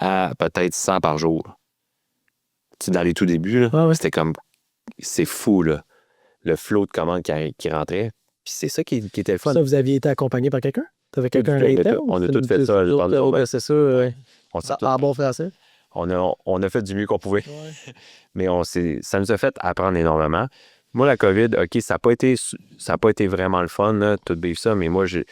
à peut-être 100 par jour. Tu sais, dans les tout débuts, là, c'était comme... C'est fou, là. Le flot de commandes qui rentrait. Puis c'est ça qui était le fun. Ça, vous aviez été accompagné par quelqu'un? T'avais quelqu'un à l'interne? On a tout fait ça. C'est ça, oui. En bon français? On a fait du mieux qu'on pouvait. Ouais. Mais ça nous a fait apprendre énormément. Moi, la COVID, OK, ça n'a pas été vraiment le fun, là, tout vivre ça, mais moi, je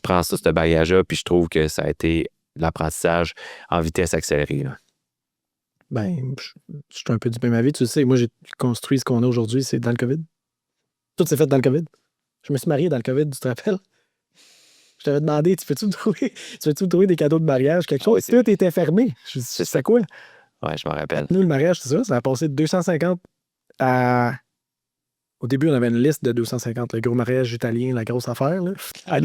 prends ça, ce bagage-là, puis je trouve que ça a été l'apprentissage en vitesse accélérée. Là. Ben, je suis un peu du même avis. Tu sais, moi, j'ai construit ce qu'on a aujourd'hui, c'est dans le COVID. Tout s'est fait dans le COVID. Je me suis marié dans le COVID, tu te rappelles? Je t'avais demandé, tu peux-tu me trouver des cadeaux de mariage, quelque chose? Tout était fermé. Je sais quoi? Ouais, je me rappelle. Nous, le mariage, c'est ça a passé de 250 à... Au début, on avait une liste de 250. Le gros mariage italien, la grosse affaire. Là.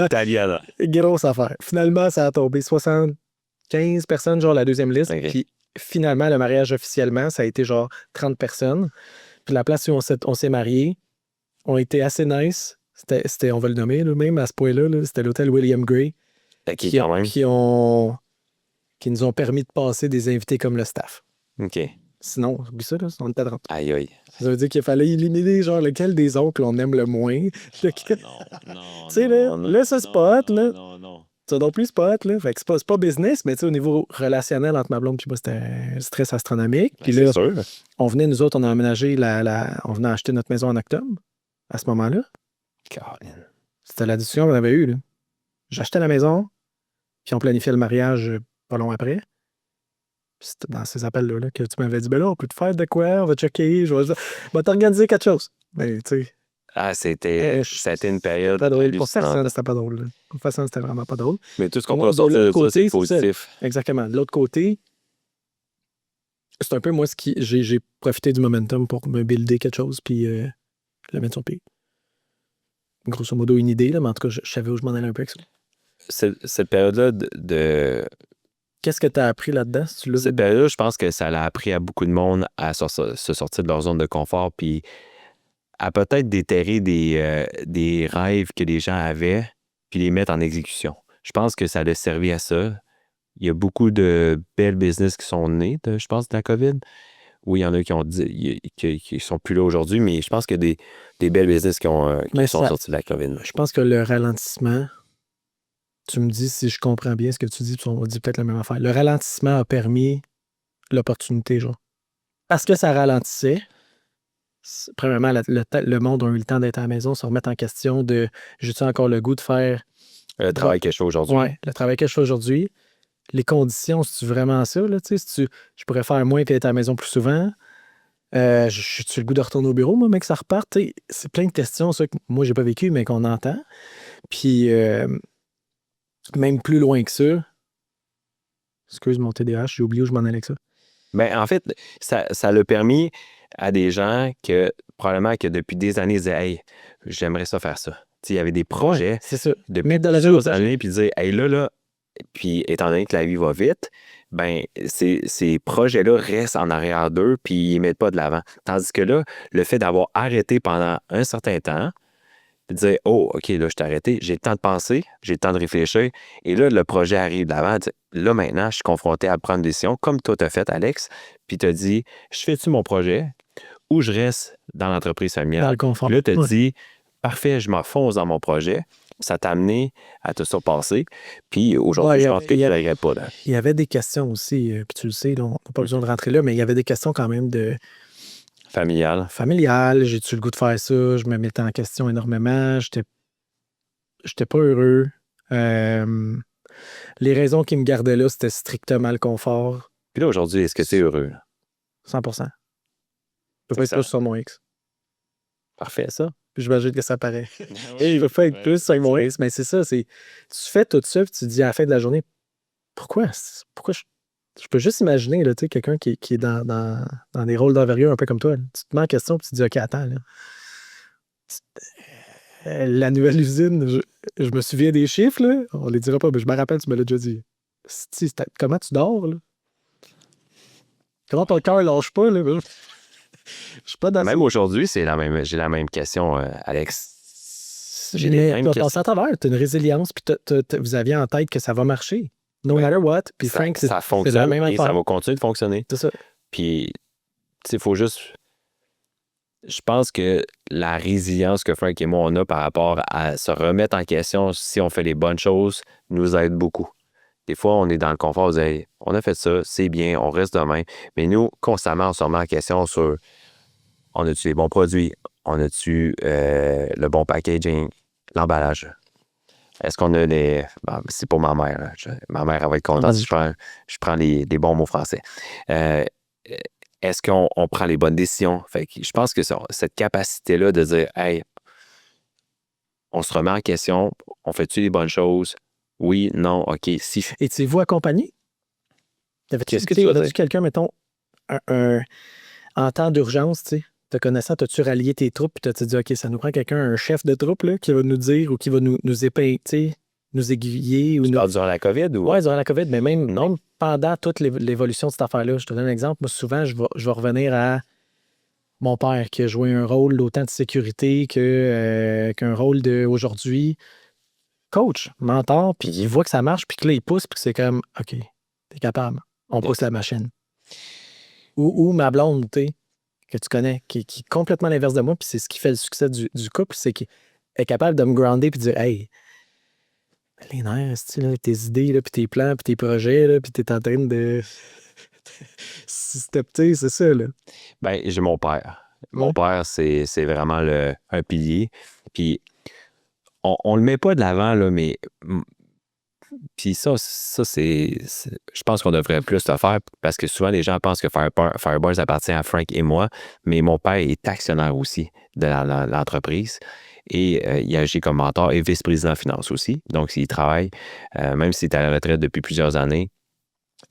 Italien, là. Grosse affaire. Finalement, ça a tombé 75 personnes, genre la deuxième liste. Okay. Puis finalement, le mariage officiellement, ça a été genre 30 personnes. Puis la place où on s'est mariés, ont été assez nice. C'était, on va le nommer, là, même à ce point-là, là, c'était l'hôtel William Gray. Qui Qui nous ont permis de passer des invités comme le staff. OK. Sinon, oublie ça, là, on était à 30. Aïe, aïe. Ça veut dire qu'il fallait éliminer, genre, lequel des autres on aime le moins. Non. Tu sais, là, ça, c'est pas hot, là. Non. Ça non plus, c'est pas hot, là. Fait que c'est pas business, mais tu sais, au niveau relationnel entre ma blonde et moi, c'était un stress astronomique. Puis là, sûr. on venait, nous autres, on a aménagé on venait acheter notre maison en octobre, à ce moment-là. C'était la discussion qu'on avait eue, là. J'achetais la maison, puis on planifiait le mariage pas long après. Puis c'était dans ces appels-là là, que tu m'avais dit, ben là, on peut te faire de quoi? On va checker. Je vais t'organiser quelque chose. Ben, tu sais. Ah, c'était une période. Pas drôle. Pour personne, c'était pas drôle. Là. Pour personne, c'était vraiment pas drôle. Mais tout ce qu'on peut sortir de ça, c'est positif. Exactement. De l'autre côté, c'est un peu moi ce qui. J'ai profité du momentum pour me builder quelque chose, puis le mettre sur pied. Grosso modo, une idée, là, mais en tout cas, je savais où je m'en allais un peu avec ça. Cette période-là Qu'est-ce que tu as appris là-dedans? Si tu l'as... Cette période-là, je pense que ça l'a appris à beaucoup de monde à se sortir de leur zone de confort, puis à peut-être déterrer des rêves que les gens avaient, puis les mettre en exécution. Je pense que ça a servi à ça. Il y a beaucoup de belles business qui sont nés, je pense, de la COVID. Oui, il y en a qui ont dit qui sont plus là aujourd'hui, mais je pense qu'il y a des belles business qui sont sortis de la COVID. Je pense que le ralentissement, tu me dis si je comprends bien ce que tu dis, puis on dit peut-être la même affaire. Le ralentissement a permis l'opportunité, genre. Parce que ça ralentissait, premièrement, le monde a eu le temps d'être à la maison, se remettre en question de j'ai-tu encore le goût de faire le travail que je fais aujourd'hui. Oui, le travail que je fais aujourd'hui. Les conditions, c'est-tu vraiment ça? Là, je pourrais faire moins et être à la maison plus souvent. J'ai-tu le goût de retourner au bureau, moi, mais que ça reparte? T'sais, c'est plein de questions, ça, que moi, j'ai pas vécu, mais qu'on entend. Puis, même plus loin que ça, excuse mon TDAH, j'ai oublié où je m'en allais avec ça. Mais en fait, ça l'a permis à des gens que, probablement, que depuis des années, ils disaient « Hey, j'aimerais ça faire ça. » Il y avait des projets Ouais, c'est ça. depuis plusieurs années, puis ils disaient « Hey, là, puis étant donné que la vie va vite, ben ces projets-là restent en arrière d'eux, puis ils ne mettent pas de l'avant. » Tandis que là, le fait d'avoir arrêté pendant un certain temps, de dire « Oh, OK, là, je t'ai arrêté, j'ai le temps de penser, j'ai le temps de réfléchir. » Et là, le projet arrive de l'avant. Là, maintenant, je suis confronté à prendre une décision, comme toi, tu as fait, Alex, puis tu as dit « Je fais-tu mon projet ou je reste dans l'entreprise familiale? » Dans le confort. Puis là, tu as dit « Parfait, je m'enfonce dans mon projet. » Ça t'a amené à te surpasser. Puis aujourd'hui, je pense que tu ne l'aimerais pas. Là. Il y avait des questions aussi, puis tu le sais, on n'a pas besoin de rentrer là, mais il y avait des questions quand même de... Familial, j'ai-tu le goût de faire ça? Je me mettais en question énormément. J'étais pas heureux. Les raisons qui me gardaient là, c'était strictement le confort. Puis là, aujourd'hui, est-ce que tu es heureux? 100%. Je peux pas être plus sur mon X. Parfait, ça. Puis j'imagine que ça paraît. Il va pas être plus sur mon X, mais c'est ça. Tu fais tout ça, puis tu te dis à la fin de la journée, pourquoi je peux juste imaginer là, quelqu'un qui est dans des rôles d'envergure un peu comme toi. Là. Tu te mets en question et tu te dis OK, attends. Là. La nouvelle usine, je me souviens des chiffres, là. On les dira pas, mais je me rappelle, tu me l'as déjà dit. Comment tu dors? Là? Comment ton cœur lâche pas? Là? Je suis pas dans même aujourd'hui, j'ai la même question, Alex. J'ai la même question. Tu as une résilience, puis vous aviez en tête que ça va marcher. No matter what. Puis Frank, ça fonctionne la même et ça va continuer de fonctionner. C'est ça. Puis, il faut juste... Je pense que la résilience que Frank et moi, on a par rapport à se remettre en question si on fait les bonnes choses, nous aide beaucoup. Des fois, on est dans le confort, on dit hey, on a fait ça, c'est bien, on reste demain. Mais nous, constamment, on se remet en question sur on a-tu les bons produits, on a-tu le bon packaging, l'emballage. Est-ce qu'on a les... Bon, c'est pour ma mère. Là. Ma mère, elle va être contente si je prends les bons mots français. Est-ce qu'on prend les bonnes décisions? Fait que je pense que cette capacité-là de dire hey, on se remet en question, on fait-tu les bonnes choses? Oui, non, OK, si. Et tu-vous accompagné? Qu'est-ce que tu veux dire? As-tu quelqu'un, mettons, en temps d'urgence, tu sais, te connaissant, as-tu rallié tes troupes et t'as-tu dit, OK, ça nous prend quelqu'un, un chef de troupe, là, qui va nous dire ou qui va nous épingler, nous aiguiller. Tu parles durant la COVID? Ou... Oui, durant la COVID, mais même pendant toute l'évolution de cette affaire-là. Je te donne un exemple. Moi, souvent, je vais revenir à mon père qui a joué un rôle autant de sécurité qu'un rôle d'aujourd'hui. Coach, mentor, puis il voit que ça marche, puis que là, il pousse, puis que c'est comme, OK, t'es capable, on pousse la machine. Ou ma blonde, tu sais, que tu connais, qui est complètement l'inverse de moi, puis c'est ce qui fait le succès du couple, c'est qu'elle est capable de me grounder puis de dire, hey, les nerfs, là, tes idées, là, puis tes plans, puis tes projets, là, puis t'es en train de... c'est ça, là. Ben, j'ai mon père. Mon père, c'est vraiment un pilier. Puis, on le met pas de l'avant, là, mais... Puis ça c'est... Je pense qu'on devrait plus le faire parce que souvent, les gens pensent que Fireburns appartient à Frank et moi, mais mon père est actionnaire aussi de l'entreprise. Et il agit comme mentor et vice-président de finance aussi. Donc, il travaille, même s'il est à la retraite depuis plusieurs années,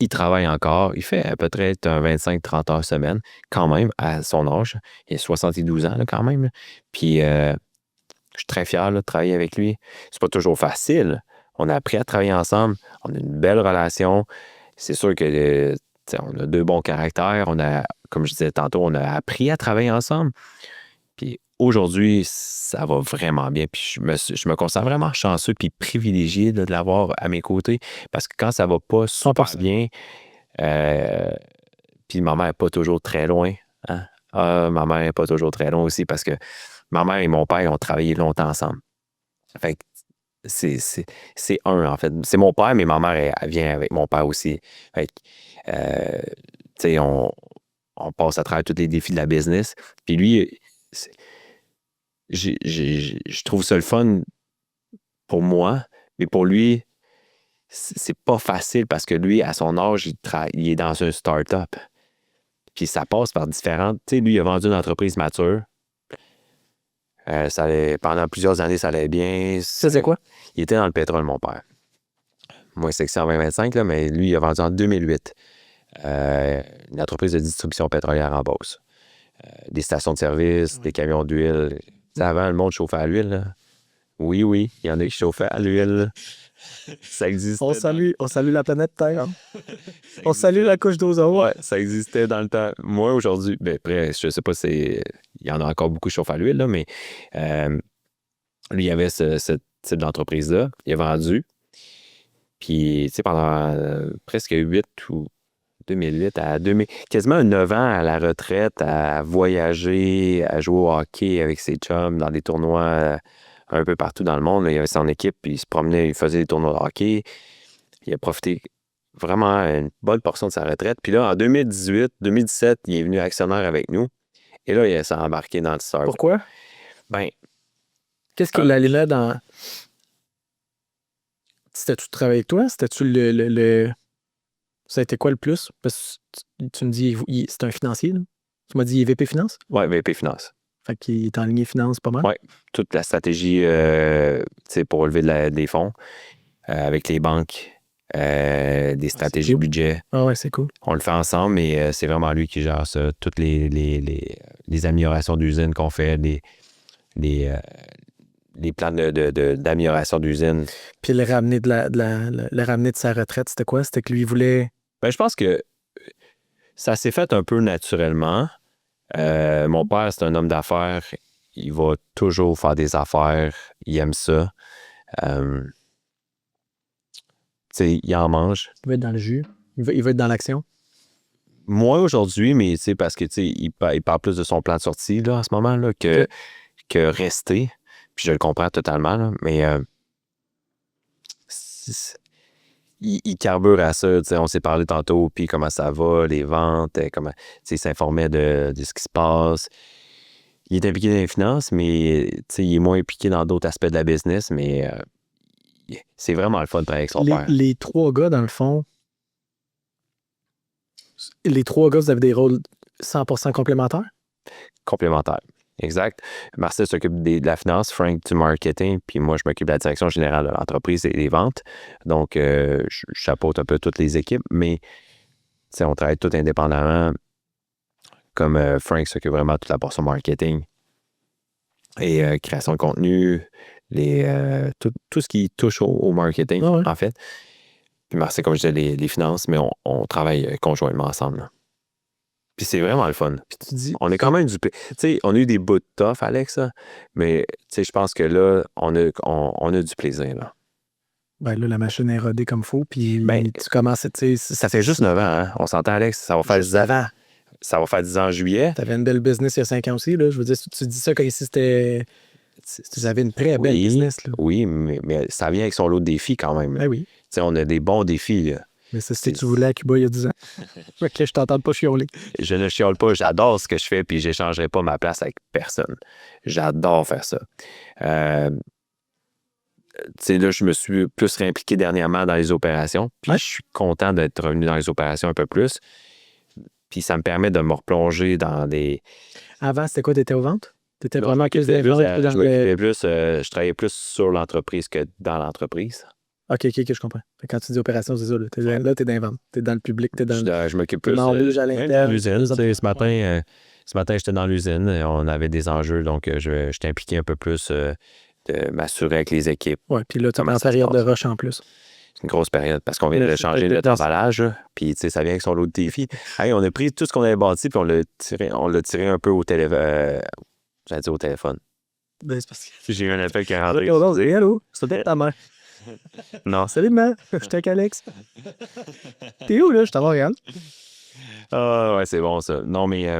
il travaille encore. Il fait peut-être 25-30 heures semaine, quand même, à son âge. Il a 72 ans, là, quand même. Là. Puis, je suis très fier là, de travailler avec lui. C'est pas toujours facile. On a appris à travailler ensemble. On a une belle relation. c'est sûr que on a 2 bons caractères. Comme je disais tantôt, on a appris à travailler ensemble. Puis aujourd'hui, ça va vraiment bien. Puis je me considère vraiment chanceux puis privilégié de l'avoir à mes côtés. Parce que quand ça va pas super 100%. bien, puis ma mère n'est pas toujours très loin. Hein? Ma mère n'est pas toujours très loin aussi parce que ma mère et mon père ont travaillé longtemps ensemble. Fait que c'est un, en fait. C'est mon père, mais ma mère, elle vient avec mon père aussi. Fait que, tu sais, on passe à travers tous les défis de la business. Puis lui, je trouve ça le fun pour moi, mais pour lui, c'est pas facile parce que lui, à son âge, il est dans un start-up. Puis ça passe par différentes... Tu sais, lui, il a vendu une entreprise mature. Pendant plusieurs années, ça allait bien. Ça, c'est quoi? Il était dans le pétrole, mon père. Moi, section 2025, là, mais lui, il a vendu en 2008 une entreprise de distribution pétrolière en Beauce. Des stations de service, des camions d'huile. Tu sais, avant, le monde chauffait à l'huile. Là. Oui, il y en a qui chauffaient à l'huile. Ça existait. On salue la planète Terre. On salue la couche d'ozone. Ouais, ça existait dans le temps. Moi, aujourd'hui, ben, après, je sais pas il y en a encore beaucoup qui chauffent à l'huile, là, mais lui, il avait ce type d'entreprise-là. Il a vendu. Puis, tu sais, pendant presque 2008 à 2000, quasiment 9 ans à la retraite, à voyager, à jouer au hockey avec ses chums dans des tournois un peu partout dans le monde. Là, il avait son équipe, puis il se promenait, il faisait des tournois de hockey. Il a profité vraiment une bonne portion de sa retraite. Puis là, en 2017, il est venu actionnaire avec nous. Et là, il s'est embarqué dans le startup. Pourquoi? Ben, qu'est-ce qui l'allait dans... C'était-tu de travailler avec toi? C'était-tu le... Ça a été quoi le plus? Parce que tu me dis, c'est un financier, là? Tu m'as dit, il est VP Finance? Ouais, VP Finance. Fait qu'il est en ligne finance pas mal? Ouais, toute la stratégie pour relever des fonds avec les banques, des stratégies cool. budget. Ah ouais, c'est cool. On le fait ensemble, mais c'est vraiment lui qui gère ça. Toutes les améliorations d'usine qu'on fait, les plans d'amélioration d'usine. Puis le ramener le ramener de sa retraite, c'était quoi? C'était que lui voulait... Ben, je pense que ça s'est fait un peu naturellement. Mon père, c'est un homme d'affaires. Il va toujours faire des affaires. Il aime ça. Il en mange. Il veut être dans le jus. Il veut être dans l'action. Moi, aujourd'hui, mais parce que il parle plus de son plan de sortie là, en ce moment là, que rester. Puis je le comprends totalement. Là, mais il carbure à ça. On s'est parlé tantôt, puis comment ça va, les ventes, comment il s'informait de ce qui se passe. Il est impliqué dans les finances, mais il est moins impliqué dans d'autres aspects de la business, mais c'est vraiment le fun de travailler avec son père. Les 3 gars, dans le fond, vous avez des rôles 100% complémentaires? Complémentaires. Exact. Marcel s'occupe de la finance, Frank du marketing, puis moi, je m'occupe de la direction générale de l'entreprise et des ventes. Donc, je chapeaute un peu toutes les équipes, mais on travaille tout indépendamment. Comme Frank s'occupe vraiment de toute la portion marketing et création de contenu, tout ce qui touche au marketing, en fait. Puis Marcel, comme je disais, les finances, mais on travaille conjointement ensemble. Là. Puis c'est vraiment le fun. Puis tu dis... On est quand même du... Tu sais, on a eu des bouts de tough, Alex, là, mais tu sais, je pense que là, on a du plaisir, là. Ben là, la machine est rodée comme il faut, puis tu commences, tu sais... Ça fait juste 9 ans, hein? On s'entend, Alex, ça va faire 10 ans. Ça va faire 10 ans en juillet. T'avais une belle business il y a 5 ans aussi, là. Je veux dire, tu dis ça quand ici, c'était... Tu avais une très belle business, là. Oui, mais ça vient avec son lot de défis, quand même. Ben oui. Tu sais, on a des bons défis, là. Mais ça, c'était tu voulais à Cuba il y a 10 ans. Fait que je t'entends pas chialer. Je ne chiale pas, j'adore ce que je fais, puis j'échangerai pas ma place avec personne. J'adore faire ça. Tu sais, là, je me suis plus réimpliqué dernièrement dans les opérations, puis je suis content d'être revenu dans les opérations un peu plus. Puis ça me permet de me replonger dans des... Avant, c'était quoi? T'étais aux ventes? T'étais vraiment que je travaillais plus sur l'entreprise que dans l'entreprise. OK, je comprends. Quand tu dis opération, c'est ça. Là, t'es dans les ventes. T'es dans le public. T'es dans je m'occupe plus de l'usine. Ce matin, j'étais dans l'usine. On avait des enjeux, donc j'étais impliqué un peu plus de m'assurer avec les équipes. Oui, puis là, tu es en période de rush en plus. une grosse période parce qu'on vient de changer notre emballage. Puis, tu sais, ça vient avec son lot de défis. Hey, on a pris tout ce qu'on avait bâti puis on l'a tiré un peu au téléphone. J'allais dire au téléphone. Ben, c'est parce que... J'ai eu un appel qui est rentré. Allô, c'est ta mère. Non. Salut, man. Je suis avec Alex. T'es où, là? Je suis à Montréal. Ah, ouais, c'est bon, ça. Non, mais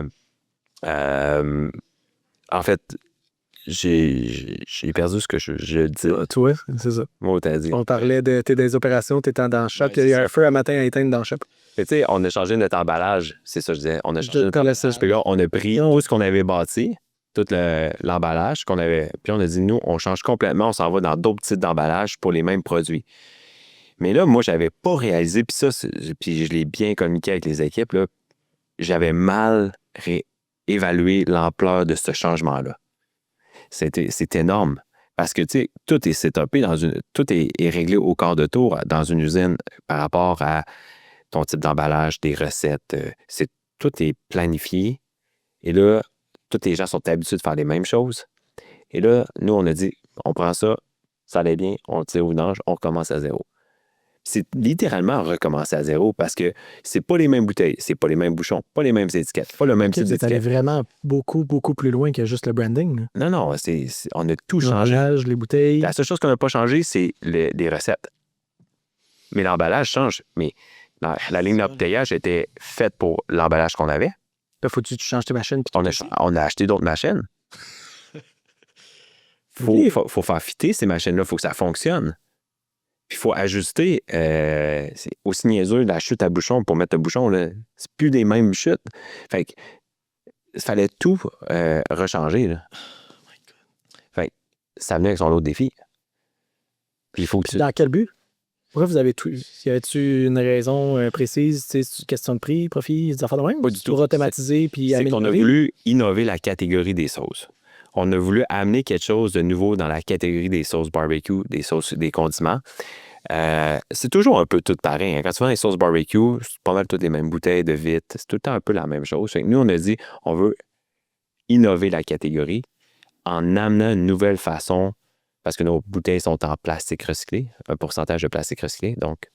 en fait, j'ai perdu ce que je dis. Tu vois, c'est ça. Moi, t'as dit. On parlait de tes des opérations, t'étais dans le shop, il y a un feu à matin à éteindre dans le shop. Tu sais, on a changé notre emballage. C'est ça, je disais. On a changé notre emballage. Puis là, on a pris tout ce qu'on avait bâti, tout l'emballage qu'on avait. Puis on a dit, nous, on change complètement, on s'en va dans d'autres types d'emballage pour les mêmes produits. Mais là, moi, j'avais pas réalisé, puis ça, puis je l'ai bien communiqué avec les équipes, là, j'avais mal évalué l'ampleur de ce changement-là. C'est énorme. Parce que, tu sais, tout est setupé tout est réglé au quart de tour dans une usine par rapport à ton type d'emballage, des recettes. Tout est planifié. Et là, tous les gens sont habitués de faire les mêmes choses. Et là, nous, on a dit, on prend ça, ça allait bien, on le tire au vidange, on recommence à zéro. C'est littéralement recommencer à zéro parce que c'est pas les mêmes bouteilles, c'est pas les mêmes bouchons, pas les mêmes étiquettes, pas le même type Vous êtes allé d'étiquette. vraiment beaucoup, beaucoup plus loin que juste le branding. Là. Non, on a tout changé. L'emballage, les bouteilles. La seule chose qu'on n'a pas changé, c'est les recettes. Mais l'emballage change. Mais la ligne d'embouteillage était faite pour l'emballage qu'on avait. Là, faut-tu que tu changes tes machines? On a acheté d'autres machines. Faut faire fitter ces machines-là, il faut que ça fonctionne. Puis il faut ajuster. C'est aussi niaiseux la chute à bouchon pour mettre le bouchon. Là. C'est plus les mêmes chutes. Fait que il fallait tout rechanger. Là. Oh my God. Fait que ça venait avec son lot de défis. Puis il faut que Puis dans quel but? Pourquoi vous avez tout. Y avait-tu une raison précise? C'est une question de prix, profit, des affaires de même? Pas du tout. Pour automatiser puis c'est améliorer? qu'on a voulu innover la catégorie des sauces. On a voulu amener quelque chose de nouveau dans la catégorie des sauces barbecue, des condiments. C'est toujours un peu tout pareil. Hein. Quand tu fais des sauces barbecue, c'est pas mal toutes les mêmes bouteilles de vitre. C'est tout le temps un peu la même chose. Fait que nous, on a dit, on veut innover la catégorie en amenant une nouvelle façon, parce que nos bouteilles sont en plastique recyclé, un pourcentage de plastique recyclé, donc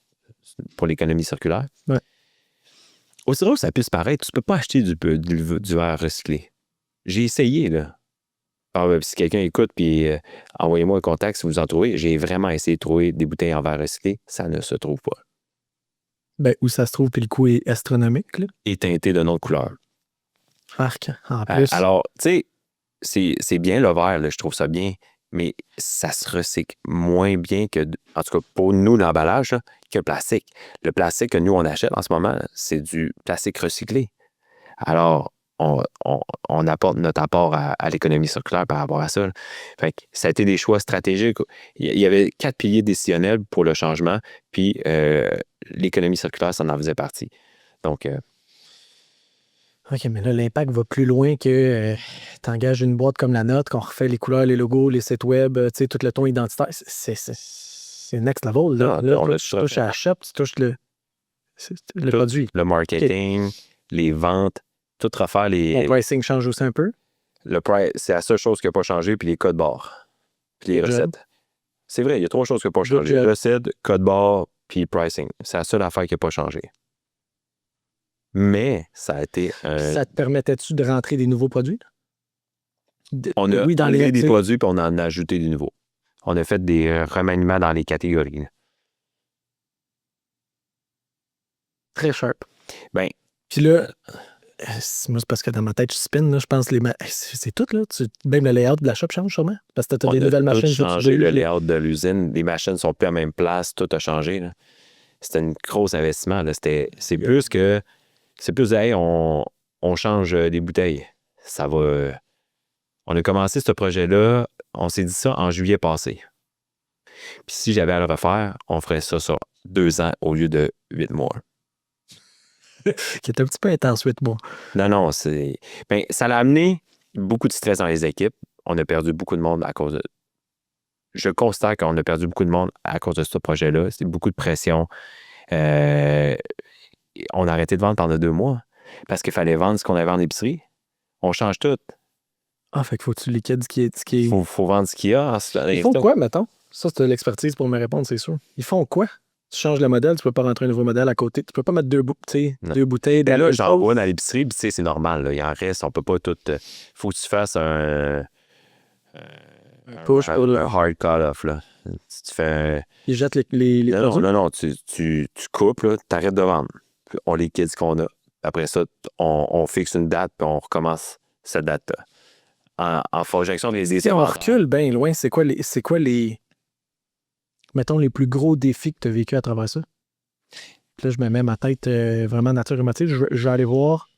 pour l'économie circulaire. Ouais. Aussi drôle que ça puisse paraître, tu peux pas acheter du verre recyclé. J'ai essayé, là. Si quelqu'un écoute, puis envoyez-moi un contact si vous en trouvez. J'ai vraiment essayé de trouver des bouteilles en verre recyclé. Ça ne se trouve pas. Ben, où ça se trouve, puis le coût est astronomique. Là. Et teinté de notre couleur. Marc, en plus. Alors, tu sais, c'est bien le verre, là, je trouve ça bien, mais ça se recycle moins bien que, en tout cas pour nous, l'emballage, là, que le plastique. Le plastique que nous, on achète en ce moment, c'est du plastique recyclé. Alors, on apporte notre apport à l'économie circulaire par rapport à ça. Là. Fait que ça a été des choix stratégiques. Il y avait 4 piliers décisionnels pour le changement, puis l'économie circulaire, ça en faisait partie. Donc... OK, mais là, l'impact va plus loin que tu engages une boîte comme la nôtre, qu'on refait les couleurs, les logos, les sites web, tu sais, tout le ton identitaire. C'est next level. Là, Non, là tu touches à la shop, tu touches le produit. Le marketing, les ventes, tout refaire Le pricing change aussi un peu. Le price, c'est la seule chose qui n'a pas changé, puis les codes barres. Puis les recettes. C'est vrai, il y a 3 choses qui n'ont pas changé. Recettes, code barre, puis pricing. C'est la seule affaire qui n'a pas changé. Mais ça a été... Ça te permettait-tu de rentrer des nouveaux produits? On a enlevé des produits, puis on en a ajouté des nouveaux. On a fait des remaniements dans les catégories. Là. Très sharp. Ben, puis là, moi, c'est parce que dans ma tête, je spin, là, je pense c'est tout, là. Même le layout de la shop change sûrement. Parce que tu as des nouvelles machines. On a changé le layout de l'usine. Les machines sont plus à la même place. Tout a changé. Là. C'était un gros investissement. Là. C'est plus que... C'est plus, hey, on change des bouteilles. Ça va... On a commencé ce projet-là, on s'est dit ça en juillet passé. Puis si j'avais à le refaire, on ferait ça sur 2 ans au lieu de 8 mois. Qui est un petit peu intense, 8 mois. Non, c'est... Ben, ça l'a amené beaucoup de stress dans les équipes. On a perdu beaucoup de monde à cause de... Je constate qu'on a perdu beaucoup de monde à cause de ce projet-là. C'est beaucoup de pression. On a arrêté de vendre pendant 2 mois parce qu'il fallait vendre ce qu'on avait en épicerie. On change tout. Ah, fait qu'il faut que tu liquides ce qui est... Faut vendre ce qu'il y a. Ils font quoi, mettons? Ça, c'est l'expertise pour me répondre, c'est sûr. Ils font quoi? Tu changes le modèle, tu peux pas rentrer un nouveau modèle à côté. Tu peux pas mettre deux bouteilles. Ben là, dans j'en vois dans l'épicerie, puis tu sais, c'est normal. Là, il en reste, on peut pas tout... faut que tu fasses un push pour le... hard cut-off, là. Si tu fais Ils jettent les produits. non, tu coupes, là, t'arrêtes de vendre. Puis on liquide ce qu'on a. Après ça, on fixe une date, puis on recommence cette date-là. En projection des Si on recule bien loin, c'est quoi les... Mettons, les plus gros défis que tu as vécu à travers ça? Puis là, je me mets ma tête vraiment nature et motive. Je vais aller voir.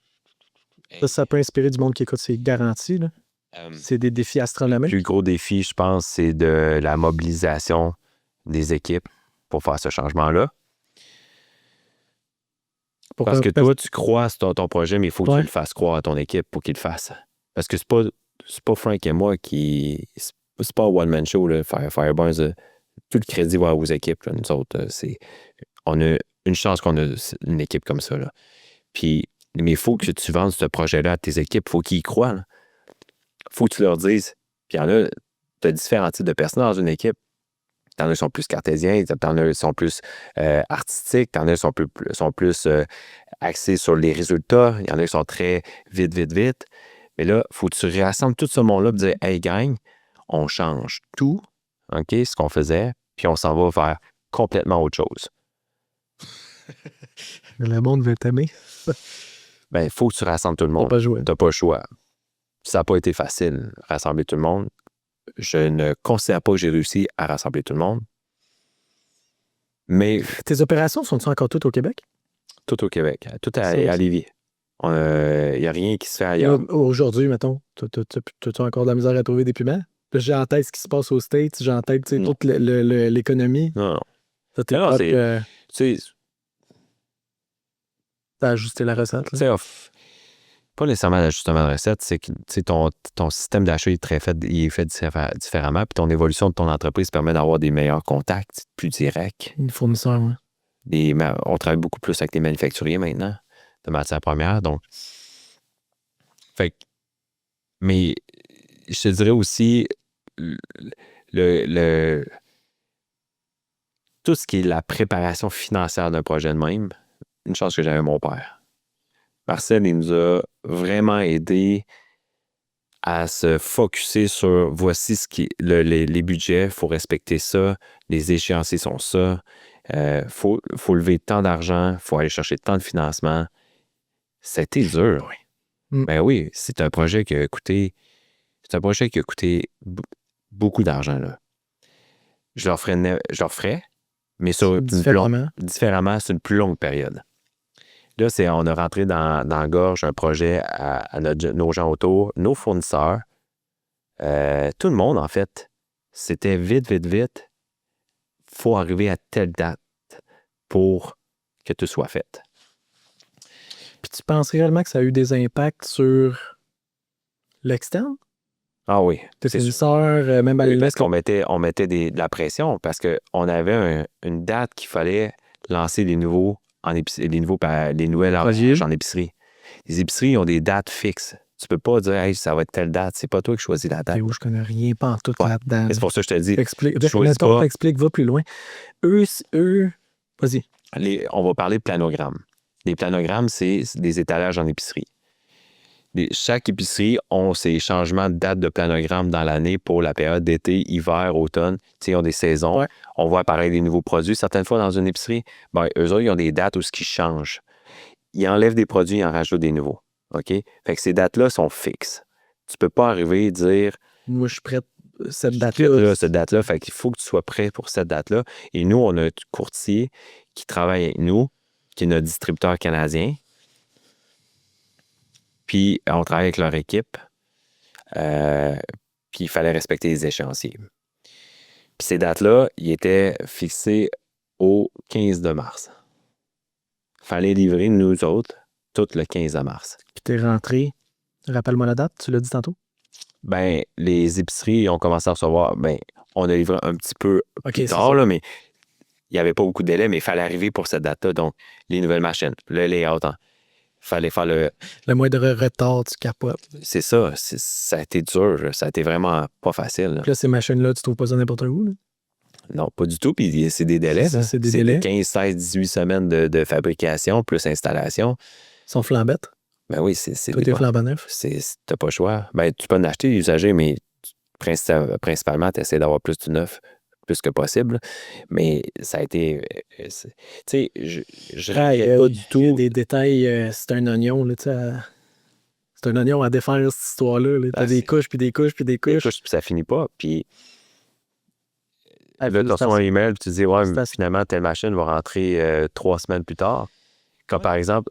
Ça peut inspirer du monde qui écoute, c'est garanti. Là. C'est des défis Le astronomiques. plus gros défi, je pense, c'est de la mobilisation des équipes pour faire ce changement-là. Parce que toi, tu crois sur ton projet, mais il faut que tu le fasses croire à ton équipe pour qu'il le fasse. Parce que c'est pas Frank et moi qui... C'est pas un one-man show, là, Fireburns. Tout le crédit va aux équipes. Là. Nous autres, on a une chance qu'on a une équipe comme ça. Là. Puis, mais il faut que tu vendes ce projet-là à tes équipes. Il faut qu'ils y croient. Il faut que tu leur dises. Puis, tu as différents types de personnes dans une équipe. T'en as qui sont plus cartésiens, t'en as qui sont plus artistiques, t'en as qui sont plus axés sur les résultats, il y en a qui sont très vite. Mais là, il faut que tu rassembles tout ce monde-là et dire « Hey, gang, on change tout, OK, ce qu'on faisait, puis on s'en va vers complètement autre chose. » Le monde veut t'aimer. Ben, il faut que tu rassembles tout le monde. Pas jouer. T'as pas le choix. Ça n'a pas été facile, rassembler tout le monde. Je ne considère pas que j'ai réussi à rassembler tout le monde. Mais... Tes opérations sont-elles encore toutes au Québec? Tout au Québec. Tout à Lévis. Il n'y a rien qui se fait ailleurs. Aujourd'hui, mettons, tu as encore de la misère à trouver des piments? J'ai en tête ce qui se passe aux States, j'ai en tête toute l'économie. Non. Ça t'est pas que... Tu sais... T'as ajusté la recette, là? Pas nécessairement l'ajustement de recette, c'est que ton système d'achat est fait différemment, puis ton évolution de ton entreprise permet d'avoir des meilleurs contacts, plus directs. Les fournisseurs, oui. On travaille beaucoup plus avec les manufacturiers maintenant, de matières premières, donc... Mais je te dirais aussi, tout ce qui est la préparation financière d'un projet de même, une chance que j'avais mon père. Marcel, il nous a vraiment aidé à se focusser sur voici ce qui les budgets, il faut respecter ça, les échéanciers sont ça, faut lever tant d'argent, il faut aller chercher tant de financement. C'était dur, oui. Ben oui, c'est un projet qui a coûté beaucoup d'argent, là. Je leur ferais, mais différemment, c'est une plus longue période. Là, on a rentré dans la gorge un projet à nos gens autour, nos fournisseurs, tout le monde, en fait. C'était vite. Faut arriver à telle date pour que tout soit fait. Puis tu penses réellement que ça a eu des impacts sur l'externe? Ah oui. Tes fournisseurs, même à parce qu'on mettait de la pression parce qu'on avait une date qu'il fallait lancer les nouvelles en épicerie. Les épiceries ont des dates fixes. Tu peux pas dire hey, ça va être telle date. C'est pas toi qui choisis la date. Je connais rien pas en tout là-dedans. C'est pour ça que je te dis. Explique, va plus loin. Eux, vas-y. On va parler de planogrammes. Les planogrammes, c'est des étalages en épicerie. Chaque épicerie a ses changements de date de planogramme dans l'année pour la période d'été, hiver, automne. Ils ont des saisons. Ouais. On voit apparaître des nouveaux produits. Certaines fois, dans une épicerie, eux autres, ils ont des dates où ce qui change. Ils enlèvent des produits, ils en rajoutent des nouveaux. OK? Fait que ces dates-là sont fixes. Tu peux pas arriver et dire... Moi, je suis prêt cette date-là. Cette date-là. Fait qu'il faut que tu sois prêt pour cette date-là. Et nous, on a un courtier qui travaille avec nous, qui est notre distributeur canadien. Puis, on travaille avec leur équipe. Puis, il fallait respecter les échéanciers. Puis, ces dates-là, ils étaient fixées au 15 de mars. Il fallait livrer, nous autres, tout le 15 de mars. Puis, t'es rentré. Rappelle-moi la date, tu l'as dit tantôt? Ben, les épiceries ont commencé à recevoir. Ben, on a livré un petit peu plus tard, là, mais il n'y avait pas beaucoup de délai, mais il fallait arriver pour cette date-là. Donc, les nouvelles machines, le layout, il fallait faire le moindre retard, tu capotes. C'est ça. Ça a été dur. Ça a été vraiment pas facile. Puis là, ces machines-là, tu trouves pas ça n'importe où? Là? Non, pas du tout. Puis c'est des délais. C'est là. c'est des délais. 15, 16, 18 semaines de fabrication plus installation. Ils sont flambettes. Ben oui, c'est Tout est flambant neuf. t'as pas le choix. Ben, tu peux en acheter usagé, mais principalement, tu essaies d'avoir plus du neuf, plus que possible. Mais ça a été. Tu sais, je regrette pas du Il y a tout. des détails. C'est un oignon, là, tu sais. C'est un oignon à défaire, cette histoire-là. Là. T'as Ah, des c'est- couches, puis des couches, puis des Des couches. couches, puis ça finit pas. Puis Ah, là, tu reçois un email, puis tu dis, ouais, félicitations. finalement, telle machine va rentrer 3 semaines plus tard. Comme Ouais. par exemple,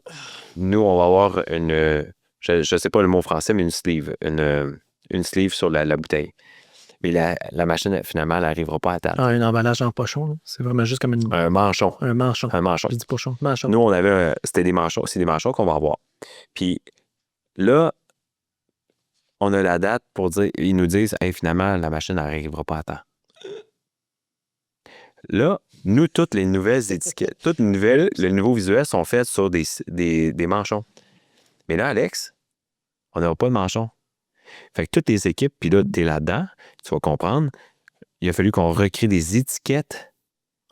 nous, on va avoir je sais pas le mot français, mais une sleeve. Une sleeve sur la bouteille. Mais la machine, finalement, elle n'arrivera pas à table. Ah, un emballage en pochon, là. C'est vraiment juste comme Un manchon. un manchon. Un manchon. Je dis pochon. Manchon. Nous, on avait. C'était des manchons. C'est des manchons qu'on va avoir. Puis là, on a la date pour dire. Ils nous disent, hey, finalement, la machine n'arrivera pas à temps. Là, nous, toutes les nouvelles étiquettes, les nouveaux visuels sont faits sur des manchons. Mais là, Alex, on n'a pas de manchon. Fait que toutes les équipes, puis là, t'es là-dedans, tu vas comprendre, il a fallu qu'on recrée des étiquettes.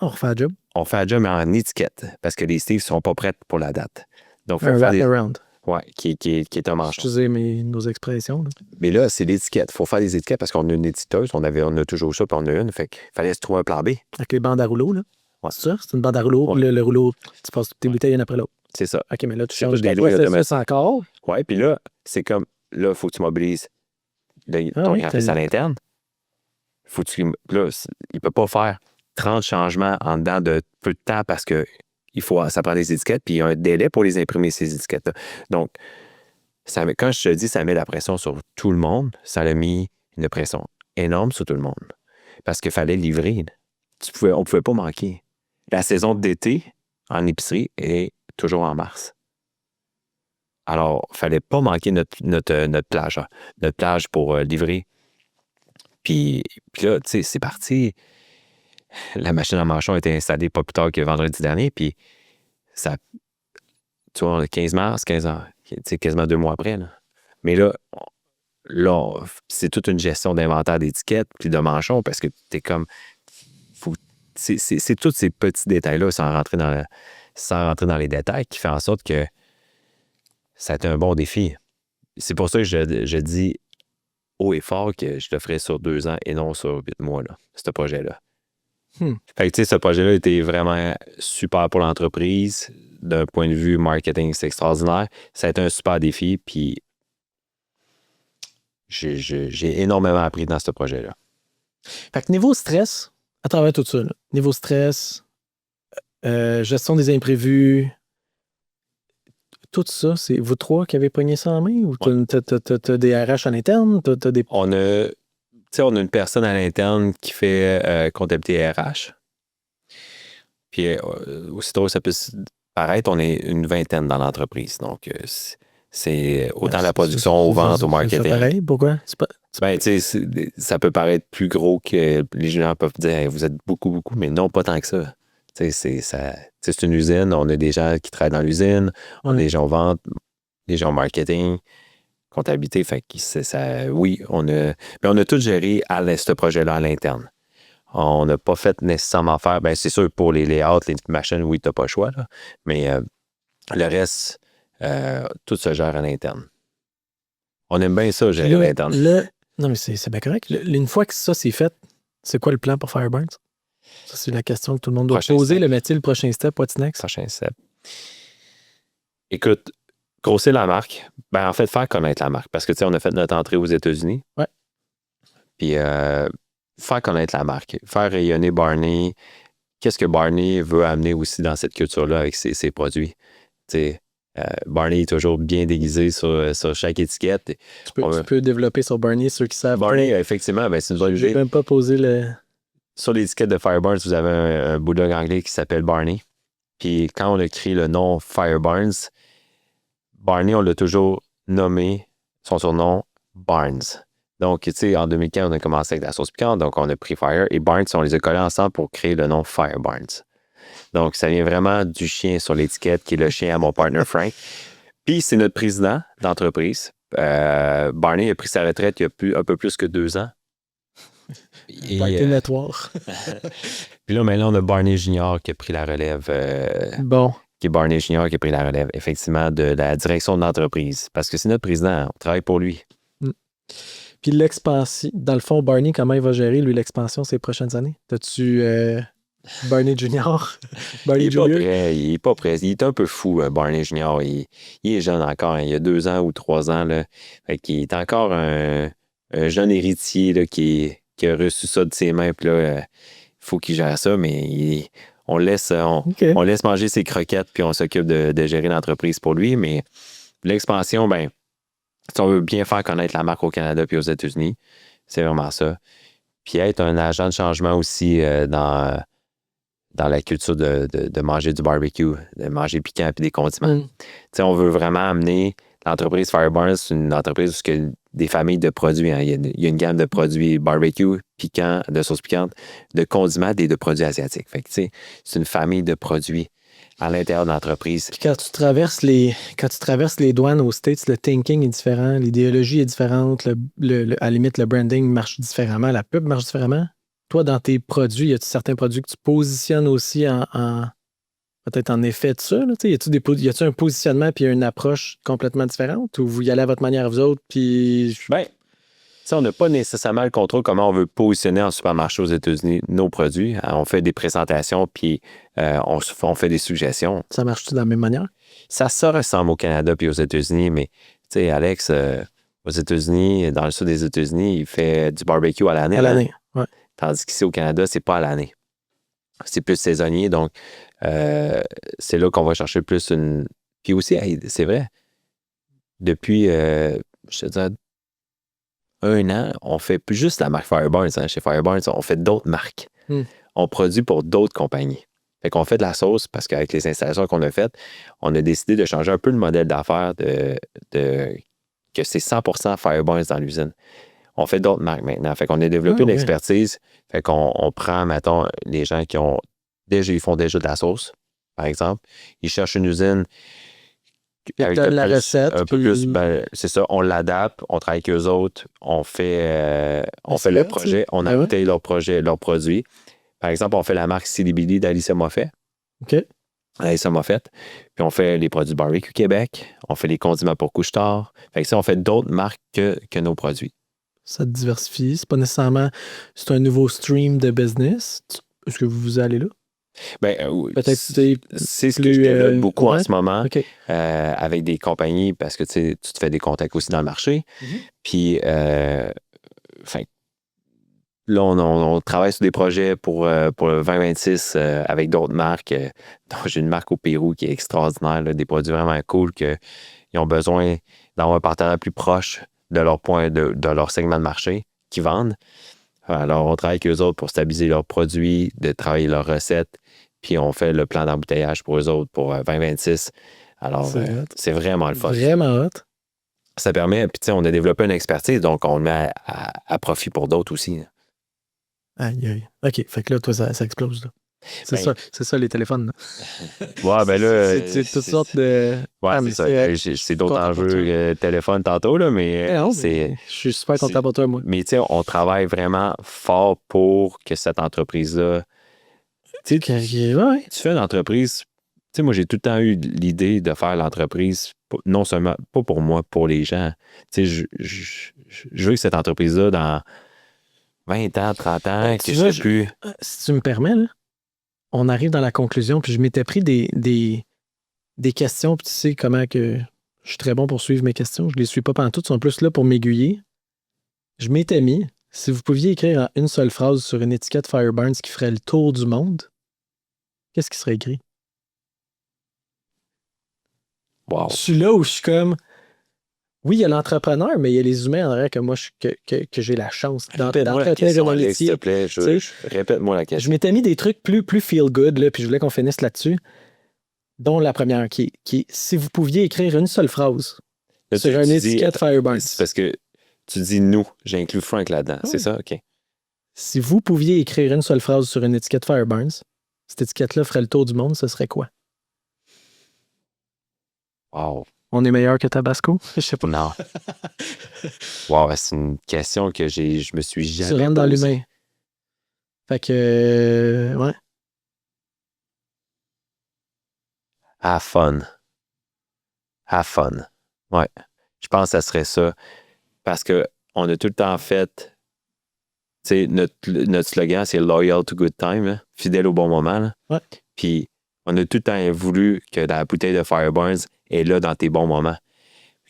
On refait la job. On fait la job, mais en étiquette, parce que les sleeves ne sont pas prêtes pour la date. Donc, il faut Un faire wraparound. Ouais, qui est un manchon. Excusez nos expressions. Là. Mais là, c'est l'étiquette. Il faut faire des étiquettes parce qu'on a une éditeuse, on a toujours ça, puis on a une. Fait qu'il fallait se trouver un plan B. Avec les bandes à rouleau, là. Ouais. C'est ça? C'est une bande à rouleau. Ouais. Le rouleau, tu passes toutes tes bouteilles une après l'autre. C'est ça. OK, mais là, tu C'est changes tout des de louis automatiques. c'est encore. Ouais, puis là, c'est comme, là, il faut que tu mobilises ton oui, graphiste à l'interne. Faut que tu, là, il ne peut pas faire 30 changements en dedans de peu de temps parce que ça prend des étiquettes, puis il y a un délai pour les imprimer, ces étiquettes-là. Donc, quand je te dis ça met la pression sur tout le monde, ça a mis une pression énorme sur tout le monde. Parce qu'il fallait livrer. On ne pouvait pas manquer. La saison d'été en épicerie est toujours en mars. Alors, il ne fallait pas manquer notre plage pour livrer. Puis là, tu sais, c'est parti. La machine à manchon a été installée pas plus tard que vendredi dernier. Puis ça, tu vois, le 15 mars, 15 ans, quasiment 2 mois après. Là. Mais là, c'est toute une gestion d'inventaire d'étiquettes puis de manchons parce que t'es comme... C'est tous ces petits détails-là sans rentrer dans les détails qui fait en sorte que ça a été un bon défi. C'est pour ça que je dis haut et fort que je le ferai sur 2 ans et non sur 8 mois, là, ce projet-là. Fait que, tu sais, ce projet-là était vraiment super pour l'entreprise. D'un point de vue marketing, c'est extraordinaire. Ça a été un super défi, puis j'ai énormément appris dans ce projet-là. Fait que niveau stress, à travers tout ça, là, niveau stress, gestion des imprévus, tout ça, c'est vous trois qui avez pogné ça en main ou t'as des RH à l'interne? T'as des... On a une personne à l'interne qui fait comptabilité RH. Puis aussitôt ça peut paraître, on est une vingtaine dans l'entreprise. Donc, c'est autant la production, aux ventes, au marketing. C'est pareil, pourquoi? Ben, tu sais, ça peut paraître plus gros que les gens peuvent dire hey, vous êtes beaucoup, beaucoup, mais non, pas tant que ça. Tu sais, c'est une usine, on a des gens qui travaillent dans l'usine, on a des gens aux ventes, des gens au marketing, comptabilité. Fait que oui, on a tout géré ce projet-là à l'interne. On n'a pas fait nécessairement faire, ben c'est sûr pour les layouts, les machines, oui, tu n'as pas le choix, là, mais le reste, tout se gère à l'interne. On aime bien ça, gérer à l'interne. Non, mais c'est bien correct. Une fois que ça c'est fait, c'est quoi le plan pour Fireburns? Ça, c'est la question que tout le monde doit poser. Le métier, le prochain step, what's next? Prochain step. Écoute, grossir la marque, ben en fait, faire connaître la marque. Parce que, tu sais, on a fait notre entrée aux États-Unis. Ouais. Puis, faire connaître la marque, faire rayonner Barney. Qu'est-ce que Barney veut amener aussi dans cette culture-là avec ses produits? Tu sais, Barney est toujours bien déguisé sur chaque étiquette. Tu peux développer sur Barney, ceux qui savent. Barney, effectivement, ben, c'est une bonne idée. Je n'ai même pas posé le... Sur l'étiquette de Fireburns, vous avez un bulldog anglais qui s'appelle Barney. Puis quand on a créé le nom Fireburns, Barney, on l'a toujours nommé, son surnom, Barnes. Donc, tu sais, en 2015, on a commencé avec la sauce piquante, donc on a pris Fire et Barnes, on les a collés ensemble pour créer le nom Fireburns. Donc, ça vient vraiment du chien sur l'étiquette, qui est le chien à mon partner Frank. Puis, c'est notre président d'entreprise. Barney a pris sa retraite il y a un peu plus que 2 ans. Et, Party Network. puis là, maintenant, on a Barney Junior qui a pris la relève. Bon. Qui est Barney Junior qui a pris la relève, effectivement, de la direction de l'entreprise. Parce que c'est notre président, on travaille pour lui. Puis l'expansion, dans le fond, Barney, comment il va gérer, lui, l'expansion ces prochaines années? T'as-tu Barney Junior? Barney Il est pas Junior? prêt, il est pas prêt. Il est un peu fou, Barney Junior. Il est jeune encore, hein. Il a 2 ans ou 3 ans. Là. Fait qu'il est encore un jeune héritier là, qui a reçu ça de ses mains. Puis là, il faut qu'il gère ça, mais on laisse manger ses croquettes puis on s'occupe de gérer l'entreprise pour lui. Mais l'expansion, ben, si on veut bien faire connaître la marque au Canada puis aux États-Unis, c'est vraiment ça. Puis être un agent de changement aussi dans la culture de manger du barbecue, de manger piquant et des condiments. On veut vraiment amener l'entreprise Fireburns, c'est une entreprise où il y a des familles de produits. Hein. Il y a une gamme de produits barbecue, piquant, de sauce piquante, de condiments et de produits asiatiques. Fait que, c'est une famille de produits à l'intérieur de l'entreprise. Puis quand tu traverses les douanes aux States, le thinking est différent, l'idéologie est différente, à la limite, le branding marche différemment, la pub marche différemment. Toi, dans tes produits, y a-t-il certains produits que tu positionnes aussi peut-être en effet de ça? Là, y a-t-il un positionnement puis une approche complètement différente ou vous y allez à votre manière, vous autres? Puis... Ben, on n'a pas nécessairement le contrôle comment on veut positionner en supermarché aux États-Unis nos produits. On fait des présentations puis on fait des suggestions. Ça marche-tu de la même manière? Ça ressemble au Canada puis aux États-Unis, mais tu sais, Alex, aux États-Unis, dans le sud des États-Unis, il fait du barbecue à l'année. À l'année, oui. Tandis qu'ici au Canada, c'est pas à l'année. C'est plus saisonnier, donc c'est là qu'on va chercher plus une... Puis aussi, c'est vrai, depuis, je te dirais, 1 an, on fait plus juste la marque Fireburns. Hein. Chez Fireburns, on fait d'autres marques. On produit pour d'autres compagnies. Fait qu'on fait de la sauce parce qu'avec les installations qu'on a faites, on a décidé de changer un peu le modèle d'affaires que c'est 100% Fireburns dans l'usine. On fait d'autres marques maintenant. Fait qu'on a développé une expertise. Fait qu'on prend, mettons, les gens qui ont ils font déjà de la sauce, par exemple. Ils cherchent une usine avec la recette. Un peu plus, ben, c'est ça, on l'adapte, on travaille avec eux autres, on fait le projet, on adapte leur projet, leurs produits. Par exemple, on fait la marque CDBD d'Alicia Moffett. OK. Alicia Moffett. Puis on fait les produits Barbecue Québec, on fait les condiments pour couche-tard. Fait que ça, on fait d'autres marques que nos produits. Ça te diversifie. C'est pas nécessairement... C'est un nouveau stream de business. Est-ce que vous allez là? Ben, peut-être c'est ce que je développe beaucoup en ce moment avec des compagnies parce que tu te fais des contacts aussi dans le marché. Puis, là, on travaille sur des projets pour le 2026 avec d'autres marques. Donc, j'ai une marque au Pérou qui est extraordinaire, là, des produits vraiment cool qu'ils ont besoin d'avoir un partenaire plus proche de leur de leur segment de marché qu'ils vendent. Alors, on travaille avec eux autres pour stabiliser leurs produits, de travailler leurs recettes, puis on fait le plan d'embouteillage pour eux autres pour 2026. Alors, c'est vraiment le fun. Vraiment hot. Ça permet, puis tu sais, on a développé une expertise, donc on le met à profit pour d'autres aussi. Là. Aïe, aïe. OK, fait que là, toi, ça explose. Là. C'est ça, les téléphones. Là. Ouais, ben là... c'est toutes sortes de... Ouais, c'est ça. C'est d'autres enjeux téléphone tantôt, là, mais je suis super content pour toi, moi. Mais tu sais, on travaille vraiment fort pour que cette entreprise-là... Tu sais, tu fais une entreprise... Tu sais, moi, j'ai tout le temps eu l'idée de faire l'entreprise, non seulement, pas pour moi, pour les gens. Tu sais, je veux que cette entreprise-là, dans 20 ans, 30 ans, que je sais plus... Si tu me permets, là, on arrive dans la conclusion, puis je m'étais pris des questions, puis tu sais comment que je suis très bon pour suivre mes questions. Je les suis pas pantoute, ils sont plus là pour m'aiguiller. Je m'étais mis, si vous pouviez écrire en une seule phrase sur une étiquette Fireburns qui ferait le tour du monde, qu'est-ce qui serait écrit? Wow. Je suis là où je suis comme... Oui, il y a l'entrepreneur, mais il y a les humains en arrière que moi, que j'ai la chance d'entretenir mon métier. S'il te plaît, répète-moi la question. Je m'étais mis des trucs plus feel-good, là, puis je voulais qu'on finisse là-dessus, dont la première, qui est si vous pouviez écrire une seule phrase là, sur une étiquette Fireburns. C'est parce que tu dis « nous », j'inclus Frank là-dedans, c'est ça? OK. Si vous pouviez écrire une seule phrase sur une étiquette Fireburns, cette étiquette-là ferait le tour du monde, ce serait quoi? Wow. On est meilleur que Tabasco? Je sais pas. Non. Wow, c'est une question que je me suis jamais Tu rentres dans l'humain. Fait que, ouais. Have fun. Have fun. Ouais. Je pense que ça serait ça. Parce que on a tout le temps fait. Tu sais, notre slogan, c'est Loyal to Good Time, là, fidèle au bon moment. Là. Ouais. Puis on a tout le temps voulu que la bouteille de Fireburns est là dans tes bons moments.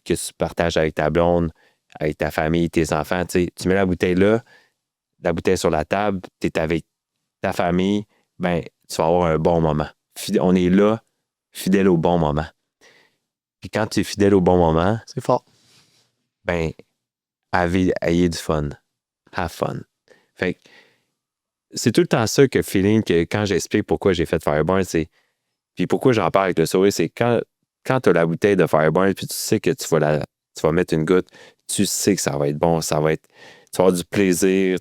Que tu partages avec ta blonde, avec ta famille, tes enfants. Tu sais, tu mets la bouteille là, la bouteille sur la table, tu es avec ta famille, ben, tu vas avoir un bon moment. On est là, fidèle au bon moment. Puis quand tu es fidèle au bon moment, C'est fort. ben, ayez du fun. Have fun. Fait que c'est tout le temps ça que feeling que quand j'explique pourquoi j'ai fait Fireburn, c'est. Puis pourquoi j'en parle avec le sourire, c'est quand tu as la bouteille de Fireburn, puis tu sais que tu vas mettre une goutte, tu sais que ça va être bon, tu vas avoir du plaisir.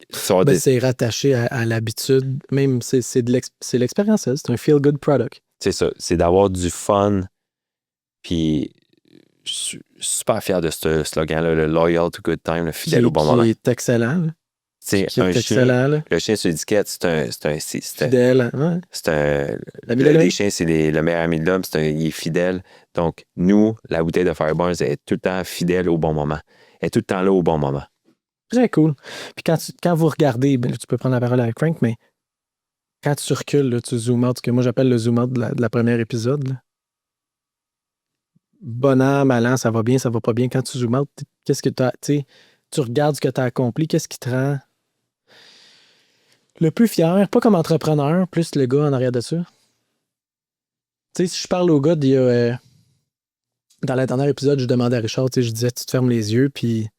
C'est rattaché à l'habitude. Même, c'est l'expérience, c'est un feel-good product. C'est ça. C'est d'avoir du fun. Puis je suis super fier de ce slogan-là, le Loyal to Good Time, le fidèle au bon moment. Qui est excellent. Là. C'est Qui est un excellent. chien. Là. Le chien sur l'étiquette, Fidèle. Ouais. Les chiens, c'est le meilleur ami de l'homme. Il est fidèle. Donc, nous, la bouteille de Fireburns est tout le temps fidèle au bon moment. Elle est tout le temps là au bon moment. Très cool. Puis quand vous regardez, ben, tu peux prendre la parole avec Frank, mais quand tu recules, là, tu zoom out, ce que moi j'appelle le zoom out de la première épisode. Là. Bon an, mal an, ça va bien, ça va pas bien. Quand tu zoom out, qu'est-ce que tu regardes ce que tu as accompli, qu'est-ce qui te rend le plus fier, pas comme entrepreneur, plus le gars en arrière de ça. Tu sais, si je parle au gars dans le dernier épisode, je demandais à Richard, je disais, tu te fermes les yeux, puis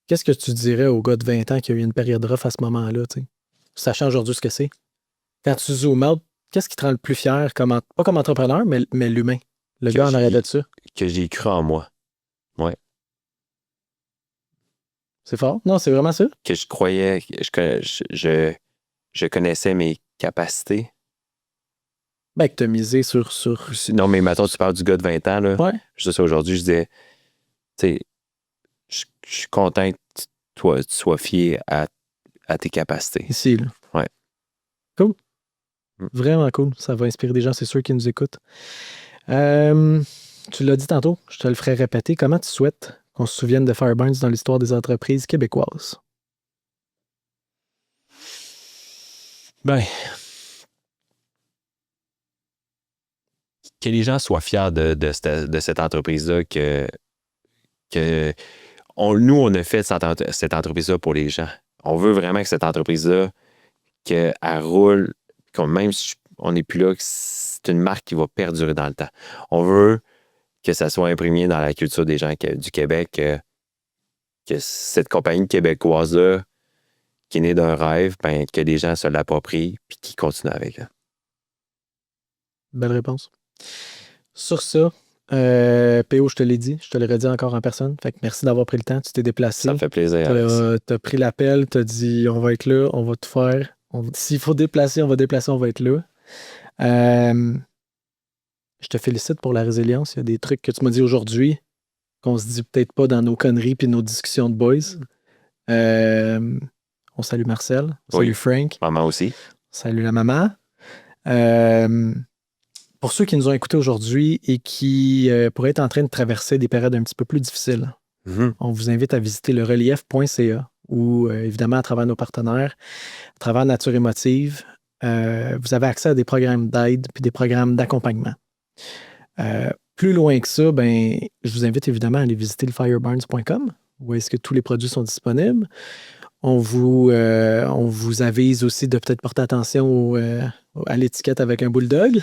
qu'est-ce que tu dirais au gars de 20 ans qui a eu une période rough à ce moment-là, tu sais? Sachant aujourd'hui ce que c'est. Quand tu zoomes out, qu'est-ce qui te rend le plus fier, pas comme entrepreneur, mais l'humain, le gars en arrière de ça? Que j'ai cru en moi. Ouais. C'est fort? Non, c'est vraiment ça? Que je croyais, je connaissais mes capacités. Ben, que t'as misé sur... Non, mais maintenant, tu parles du gars de 20 ans, là. Ouais. Je dis ça aujourd'hui, je disais, tu sais, je suis content que tu sois fier à tes capacités. Ici, là. Ouais. Cool. Vraiment cool. Ça va inspirer des gens, c'est sûr, qui nous écoutent. Tu l'as dit tantôt, je te le ferai répéter. Comment tu souhaites qu'on se souvienne de Fireburns dans l'histoire des entreprises québécoises? Ben, que les gens soient fiers de cette entreprise-là, nous, on a fait cette entreprise-là pour les gens. On veut vraiment que cette entreprise-là, qu'elle roule, même si on n'est plus là, que c'est une marque qui va perdurer dans le temps. On veut que ça soit imprégné dans la culture des gens du Québec, que cette compagnie québécoise-là, qui est née d'un rêve, ben, que les gens se l'approprient et qu'ils continuent avec. Là. Belle réponse. Sur ça, PO, je te l'ai dit, je te l'ai redit encore en personne. Fait que merci d'avoir pris le temps, tu t'es déplacé. Ça me fait plaisir. T'as pris l'appel, t'as dit on va être là, on va tout faire. S'il faut déplacer, on va déplacer, on va être là. Je te félicite pour la résilience. Il y a des trucs que tu m'as dit aujourd'hui qu'on se dit peut-être pas dans nos conneries puis nos discussions de boys. On salue Marcel, on salue Frank. Maman aussi. Salut la maman. Pour ceux qui nous ont écoutés aujourd'hui et qui pourraient être en train de traverser des périodes un petit peu plus difficiles, on vous invite à visiter le relief.ca où, évidemment, à travers nos partenaires, à travers Nature Émotive, vous avez accès à des programmes d'aide puis des programmes d'accompagnement. Plus loin que ça, ben, je vous invite évidemment à aller visiter le fireburns.com où est-ce que tous les produits sont disponibles. On vous avise aussi de peut-être porter attention à l'étiquette avec un bulldog.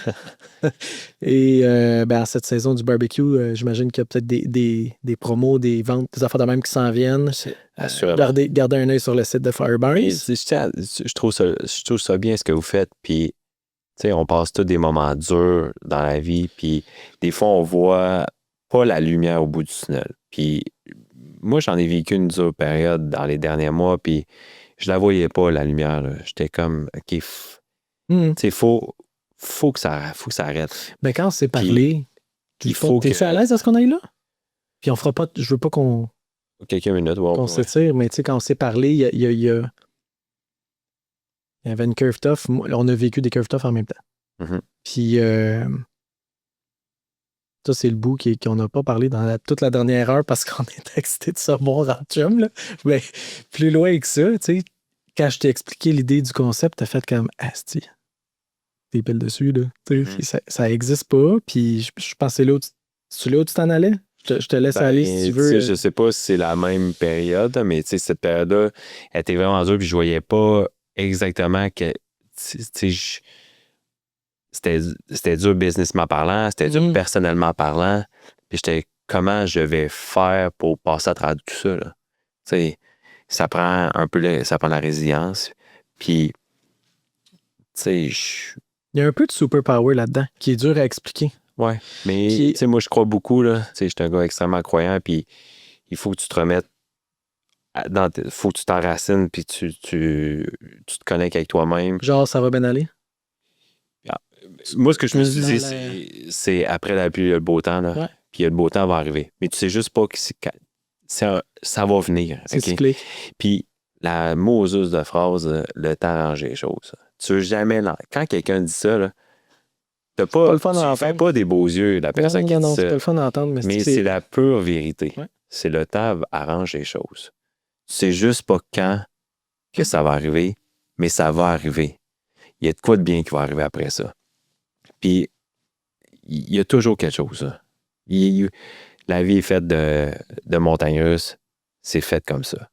Et en cette saison du barbecue, j'imagine qu'il y a peut-être des promos, des ventes, des affaires de même qui s'en viennent. Assurément. Gardez un œil sur le site de Fireburns. Je trouve ça bien ce que vous faites. Puis, tu sais, on passe tous des moments durs dans la vie. Puis, des fois, on voit pas la lumière au bout du tunnel. Puis, moi, j'en ai vécu une dure période dans les derniers mois, puis je la voyais pas, la lumière. Là. J'étais comme, OK, tu sais, faut que ça arrête. Ben, quand on s'est parlé, t'es-tu à l'aise à ce qu'on aille là? Puis on fera pas, je veux pas qu'on... Quelques minutes, qu'on s'étire, mais tu sais, quand on s'est parlé, il y a Il y avait une curve tough. On a vécu des curve tough en même temps. Mhm. Puis, ça, c'est le bout qu'on n'a pas parlé dans toute la dernière heure parce qu'on était excités de se revoir en chum. Là. Mais plus loin que ça, tu sais, quand je t'ai expliqué l'idée du concept, t'as fait comme asti. T'es pile dessus, là. Ça existe pas. Puis, je pense que c'est là où tu t'en allais. Je te laisse aller si tu veux. Je sais pas si c'est la même période, mais cette période-là, elle était vraiment dure, puis je voyais pas exactement que. C'était dur businessment parlant, c'était dur personnellement parlant, puis j'étais comment je vais faire pour passer à travers tout ça, là. T'sais, ça prend un peu ça prend la résilience, puis il y a un peu de superpower là-dedans qui est dur à expliquer. Ouais, mais moi, je crois beaucoup, là. Je suis un gars extrêmement croyant, puis il faut que tu te remettes faut que tu t'enracines, puis tu te connectes avec toi-même. Genre, ça va bien aller? Moi, ce que je me suis dit, c'est après la pluie, il y a le beau temps, là. Ouais. Puis le beau temps va arriver. Mais tu sais juste pas que ça va venir. C'est cyclique. Puis la Moses de phrase, le temps arrange les choses. Tu veux jamais... Quand quelqu'un dit ça, là, tu fais pas des beaux yeux, la personne qui dit ça. C'est pas le fun d'entendre, mais c'est la pure vérité. Ouais. C'est le temps arrange les choses. Tu sais juste pas quand que ça va arriver, mais ça va arriver. Il y a de quoi de bien qui va arriver après ça. Puis, il y a toujours quelque chose. Là. La vie est faite de montagnes russes. C'est fait comme ça.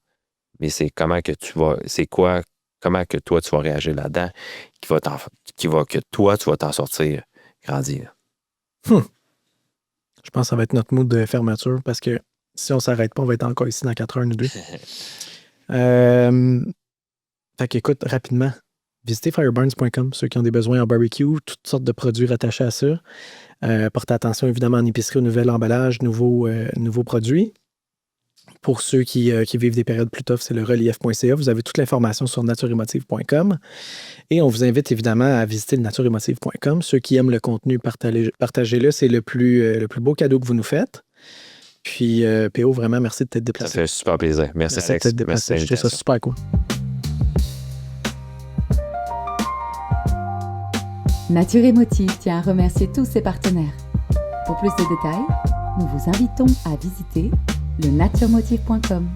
Mais c'est comment que comment que toi, tu vas réagir là-dedans que toi, tu vas t'en sortir grandi. Je pense que ça va être notre mot de fermeture parce que si on ne s'arrête pas, on va être encore ici dans 4 heures, nous deux. Fait qu'écoute, rapidement, visitez fireburns.com, ceux qui ont des besoins en barbecue, toutes sortes de produits rattachés à ça. Portez attention évidemment en épicerie au nouvel emballage, nouveaux produits. Pour ceux qui vivent des périodes plus tough, c'est le relief.ca. Vous avez toute l'information sur natureemotive.com. Et on vous invite évidemment à visiter le natureemotive.com. Ceux qui aiment le contenu, partagez-le. C'est le plus beau cadeau que vous nous faites. Puis, PO, vraiment, merci de t'être déplacé. Ça fait super plaisir. Merci Alex. De t'être déplacé. Je trouve ça super cool. Nature Émotive tient à remercier tous ses partenaires. Pour plus de détails, nous vous invitons à visiter le naturemotive.com.